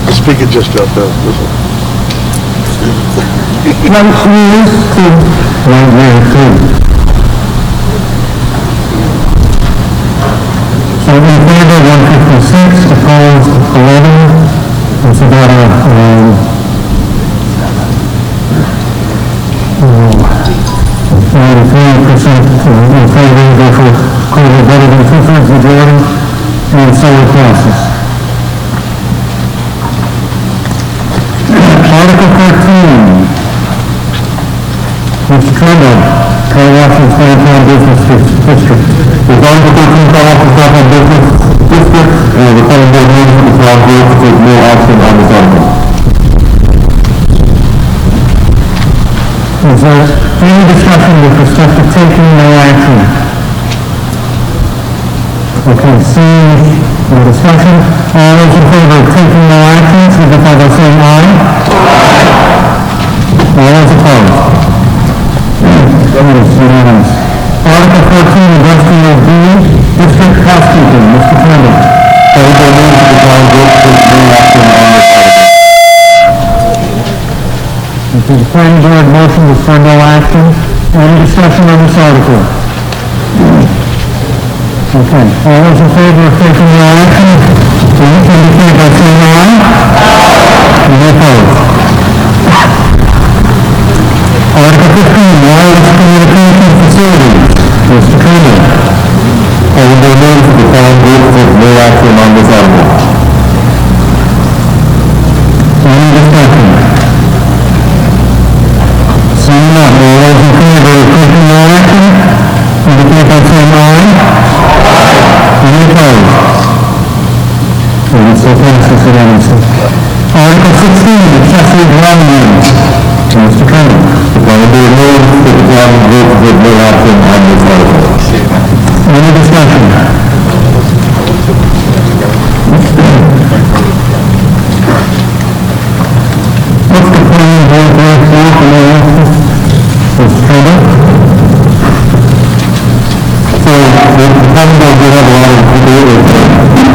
The speaker just dropped down. This one. Right here, 2. Right there, 2. So in favor, 156, opposed, 11. It's about a, 93% in favor, therefore clearly better than 2/3 majority, and so it passes. Article 13. Mr. Trumbull, Car Washington Downtown Business District. The Article 13 Car Washington Downtown Business District, the planning board meeting is now here to take no action on this article. Is there any discussion with respect to taking no action? Okay, seeing no discussion, all those in favor of taking no action, signify by saying aye. All those opposed? That is unanimous. Article 14, Industrial B, District Housekeeping, Mr. Campbell. Everybody moves to the town vote to take no action on this article. Okay, the planning board motion was for no action. Any discussion on this article? Okay, all those in favor of taking no action, please indicate by saying aye. Any opposed? Article 15, Wireless Communication Facilities, Mr. Campbell. Everybody moves to the town vote to take no action on this article. Any discussion? Seeing none, all those in favor of taking no action, indicate by saying aye. Any opposed? And so passes unanimously. Article 16, Accessory Dwelling Units. Mr. Campbell. The planning board moves to the town vote to take no action on this article. Any discussion? What's the planning board going for no action? Mr. Campbell? So, the planning board did have a lot of debate with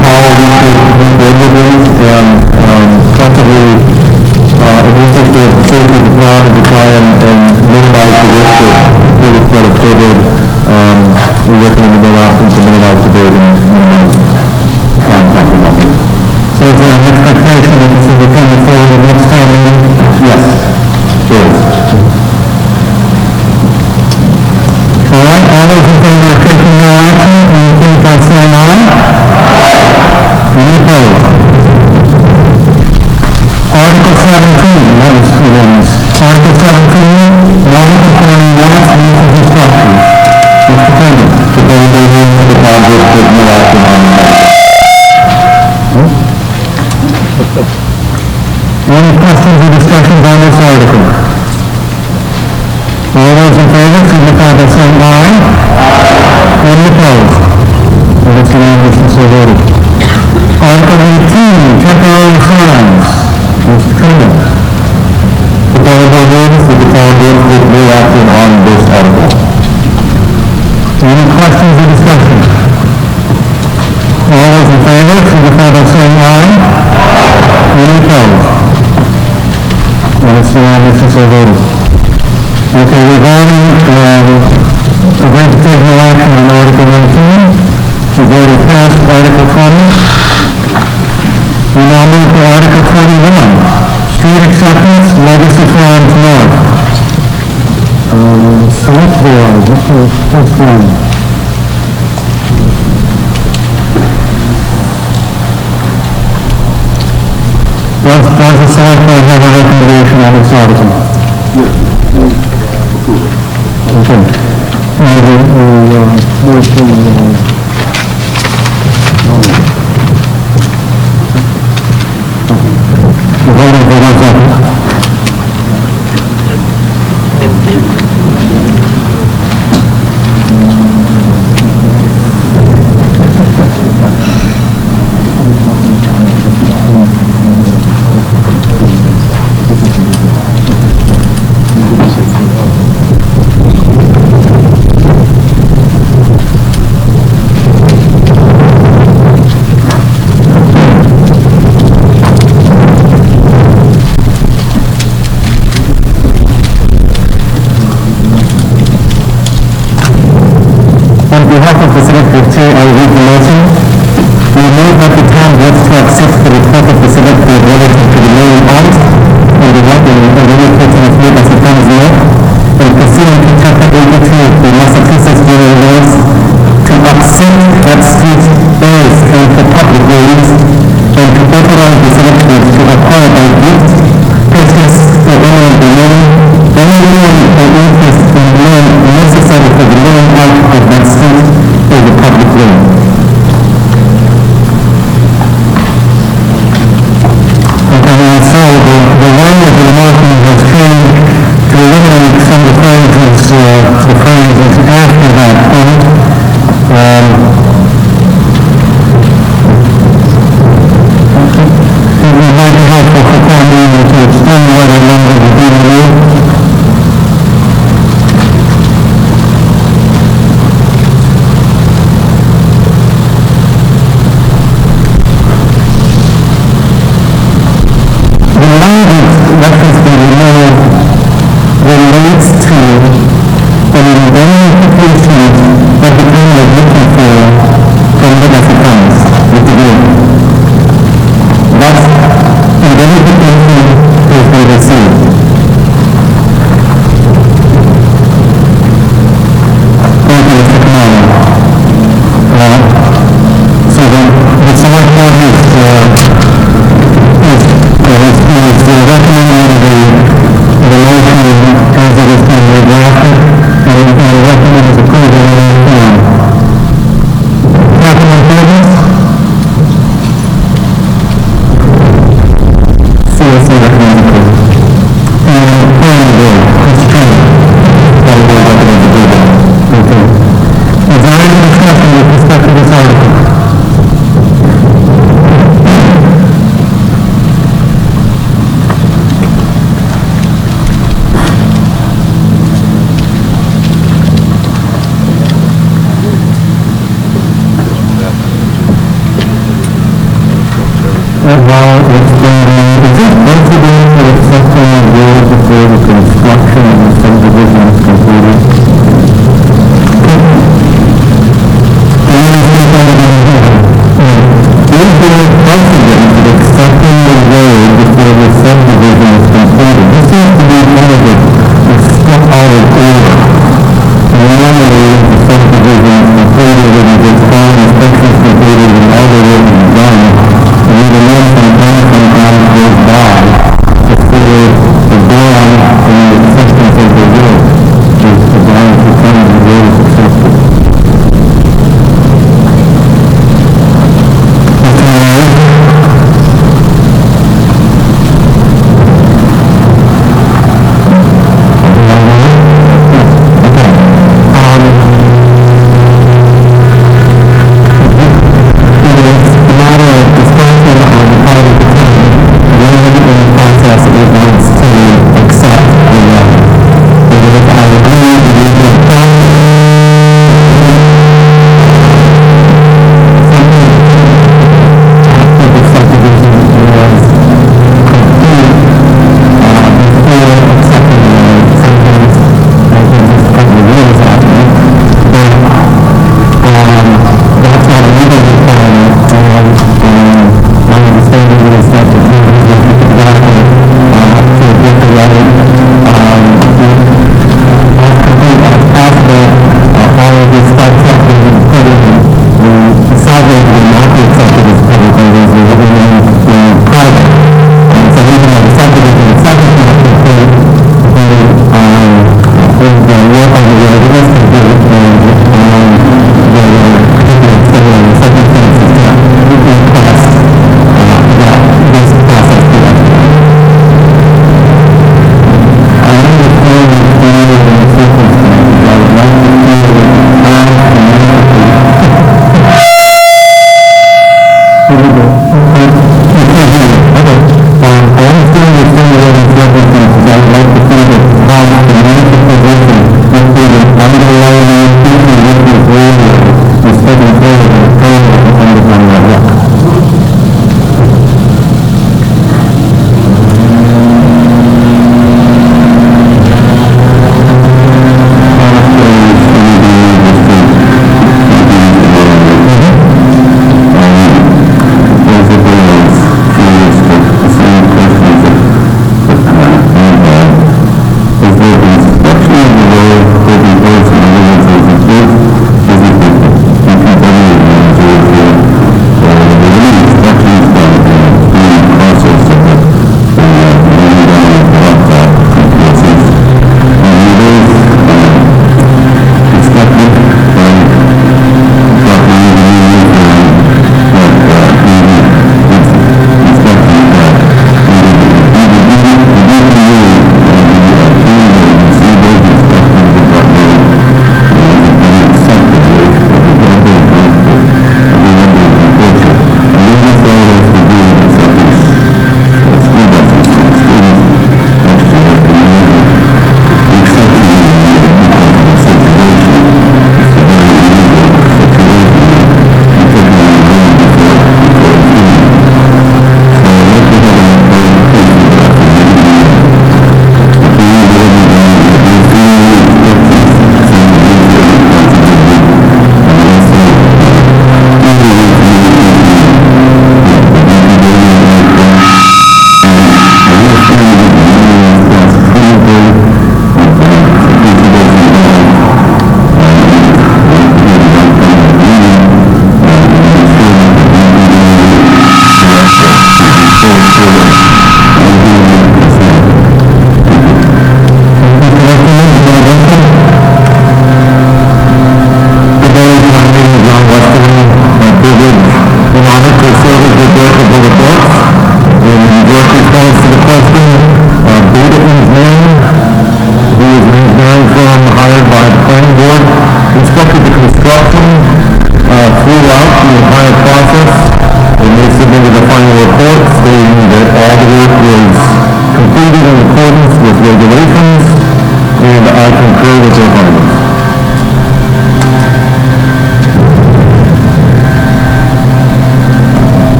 how we should regulate these, and effectively, in the interest of safety of the town and to try and minimize the risk of the spread of COVID, we recommend no action to minimize the burden and minimize the contact of others. So is there an expectation that this will be coming forward the next time meeting? Yes, sure. All right, all those in favor of taking no action, indicate by saying aye. Any opposed? Article 17, that was unanimous. Article 17, water concerning water and uses structures. Mr. Campbell. The planning board moves to the town vote to take no action on this article. Any questions or discussions on this article? All those in favor, signify by saying aye. Any opposed? And it's unanimous and so voted. Article 18, temporary signs. Mr. Campbell. The planning board moves to the town vote to take no action on this article. Any questions or discussion? All those in favor, signify by saying aye. Any opposed? And it's unanimous and so voted. Okay, we've already agreed to take no action on Article 19. We've already passed Article 20. We now move to Article 21, Street Acceptance, Legacy Farms North. Select Board, what's the first one? Does the Select Board have a recommendation on this article? Okay. On behalf of the Select Board Chair, I read the motion. We move that the town votes to accept the report of the Select Board relative to the Lane Audit and the relocating of Lake as a Farmers Walk and pursuant to Chapter 82 of the Massachusetts General Laws to accept that street as and for public roads and to authorize the Select Board to acquire by gift, purchase, or owner of the land, any loan or interest in land necessary for the laying out of that street or the public road. And so the line of the marking has changed to eliminate some of the phrases after that point. It might be helpful for town meeting to explain what the number of the reference to renewal relates to an indemnification that the town is looking for from legacy funds with the group. That indemnification has been received. Thank you, Mr. Kamala. So the select board is recommending the motion as it is being redrafted and recommends approval in the form. Capital improvements? Seriously recommends approval. And planning board, Mr. Chairman, planning board recommends approval. Okay. Is there any discussion with respect to this article? While it's is it possible for accepting of rules before the construction of the subdivision is completed? Is there precedent of accepting the road before the subdivision is completed? This seems to be kind of a step out of order. Normally, the subdivision is completed and there's final inspections completed and all the work is done. And even then, sometimes goes by before the bond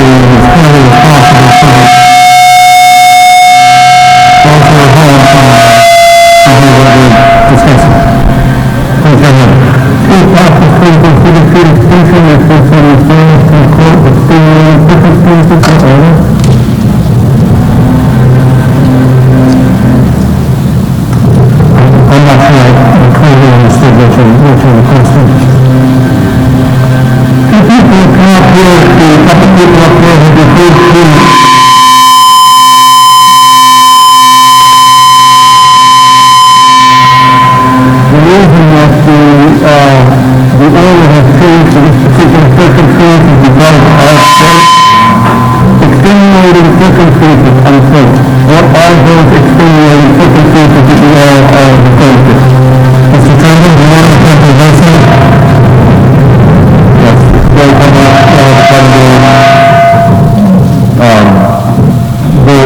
as clearly as possible so that those who are home can hear what we're discussing. Please go ahead. Chief Justice, please consider street extension of 470 James to court with stimulating circumstances in order. I'm not sure I clearly understood what you're requesting. Two people come up here, a couple people up here who refused to the reason that the order has changed in this particular circumstance is because of extenuating circumstances, unquote. What are those extenuating circumstances that we all are referring to? Mr. Chairman, do you want to have a motion? Yes.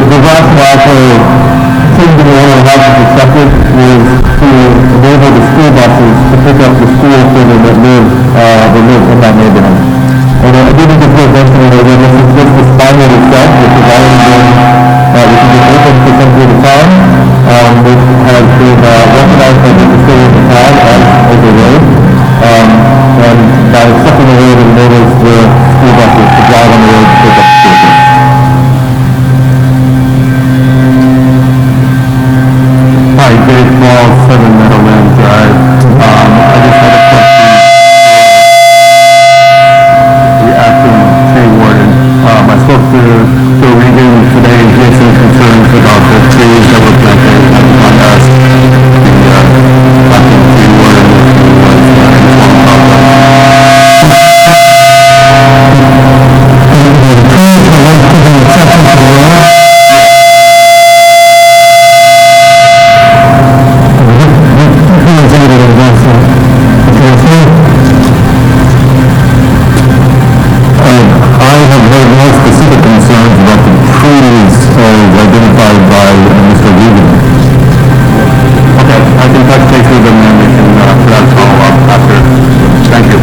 The rationale for changing the order of license accepted is to enable the school buses to pick up the school children that live in that neighborhood. And I didn't just mention that this is just the spine itself, which has already been, which has been open for some period of time, which has been recognized by the city of the town as a road. And by accepting the road, it enables the school buses to drive on the road to pick up the children. Hi, Dave Ball, 7 Meadowland Drive. I just had a question for the acting tree warden. I spoke to Joe Regan today, and he had some concerns about the trees that were planted. I just want to ask the acting tree warden if he was informed about that. The trees are like to be accepted to the road. I have heard more specific concerns about the trees as identified by Mr. Regan. Okay, I can touch base with them and we can put out a follow-up after. Thank you.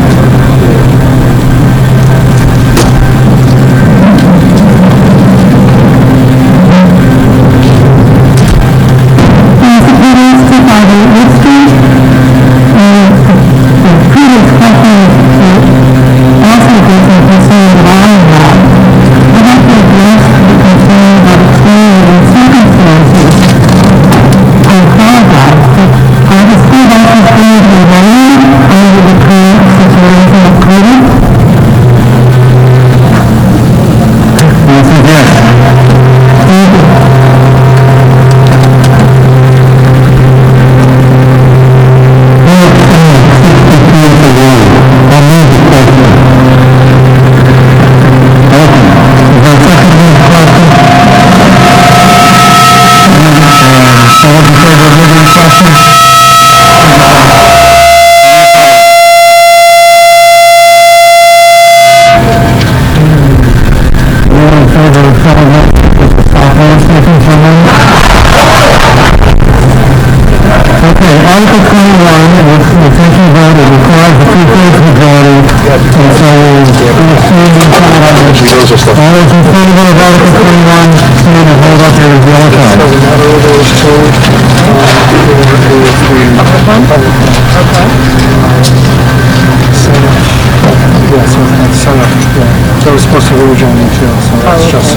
That was supposed to be originally too, so that's just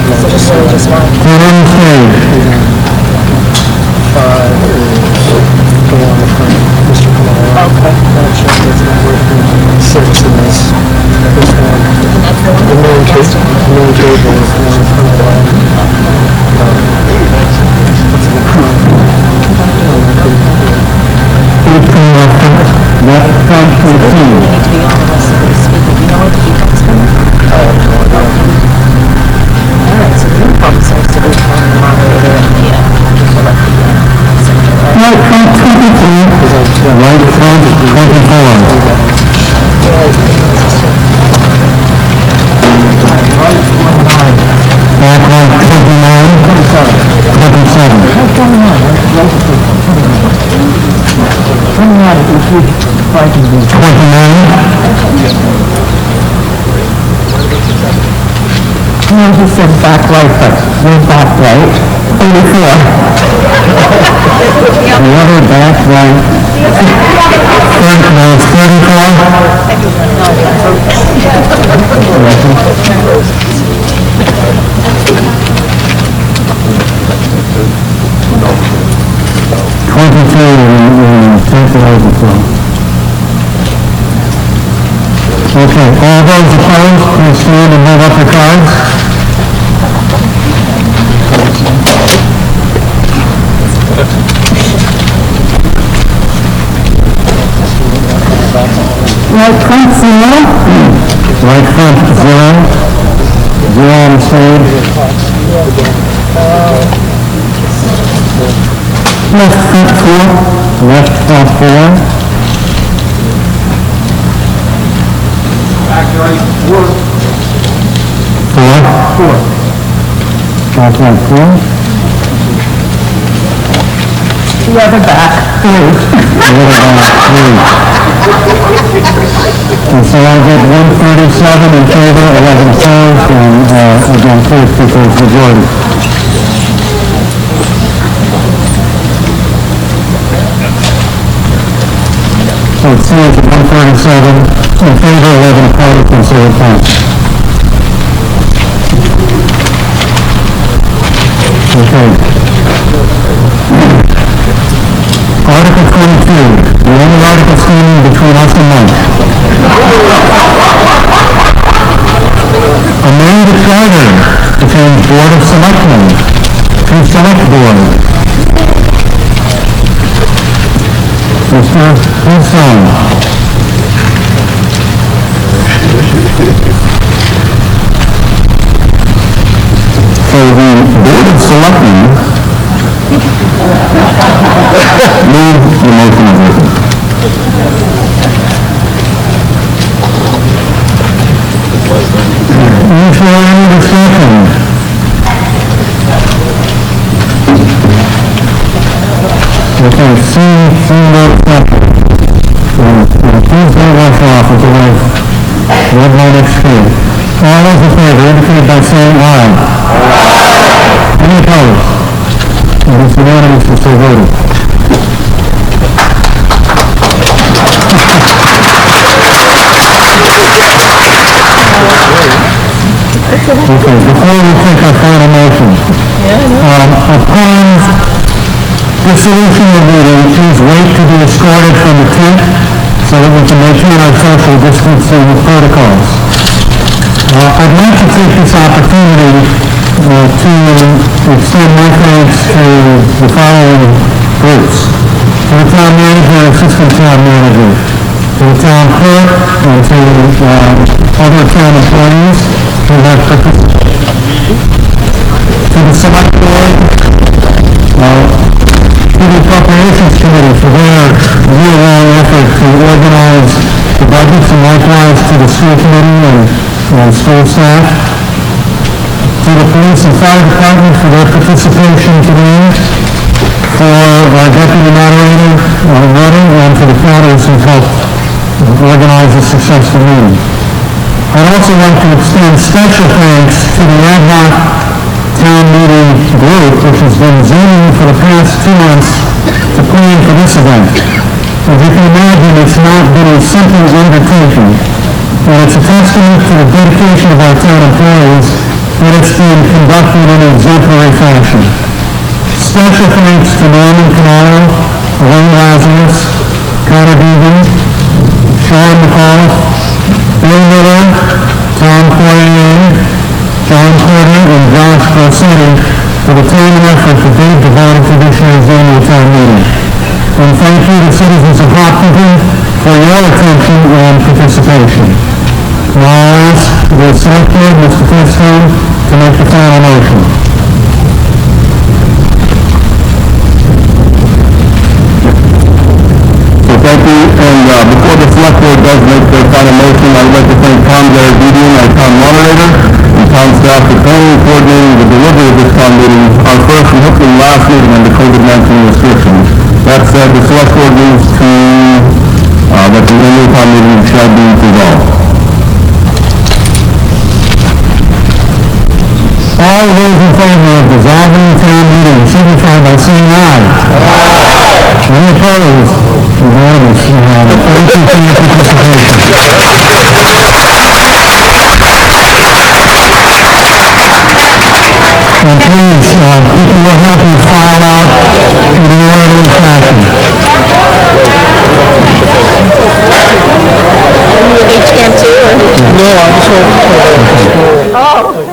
fine. The one from Mr. Kamala. Okay. That's number 6 in this one. The main table is the one from the No, he said back right, but we're back right. 34. The other back right. No, it's 22 in temporary zone. Okay, all those opposed, please stand and hold up your cards. Right front, 0. Right front, 0. 0 on the stage. Left front, 4. Left front, 4. Back right, 4. 4. Back right, 4. The other back, 3. The other back, 3. And so I get 137 in favor, 11 opposed, and again, 4 majority. So it stands at 137 in favor, 11 opposed, and so it passed. Okay. Article 22, the only article standing between us and Mike. Amend the charter to change Board of Selectmen to Select Board. Mr. Wilson. So the Board of Selectmen move the motion as written. Is there any discussion? Okay, seeing no discussion. Please don't rush off until I've read my next speech. All those in favor indicate by saying aye. Any opposed? It is unanimous and so voted. Okay, before we take our final motion, upon dissolution of the meeting, please wait to be escorted from the tent so that we can maintain our social distancing protocols. I'd like to take this opportunity to extend my thanks to the following groups: to the town manager, assistant town manager, to the town clerk, and to other town employees who have participated, to the select board, to the appropriations committee for their year-long effort to organize the budgets, and likewise to the school committee and school staff, to the police and fire department for their participation today, for our deputy moderator, Roddy, and to the counters who helped organize a successful meeting. I'd also like to extend special thanks to the ad hoc town meeting group, which has been zooming for the past 2 months to plan for this event. As you can imagine, it's not been a simple undertaking, and it's a testament to the dedication of our town employees that it's been conducted in an exemplary fashion. Special thanks to Norman Canaro, Elaine Lazarus, Connor Deegan, Sean McAuliffe, Bill Miller, Tom Poirier, John Porter, and Josh Garcetti for the time and effort that they've devoted to this year's annual town meeting. And thank you to citizens of Hopkinton for your attention and participation. Now I'll ask the select board, Mr. Flintstone, to make the final motion. So thank you, and before the select board does make their final motion, I'd like to thank Tom Garabedian, our town moderator, and town staff for planning and coordinating the delivery of this town meeting, our first and hopefully last meeting under COVID-19 restrictions. That said, the select board moves to that the annual town meeting shall be dissolved. All those in favor of dissolving town meeting signify by saying aye. Any opposed? Unanimous. Thank you for your participation. And please, people will help you file out in an orderly fashion. Are you with HCAM too, or? No, I just want to. Oh.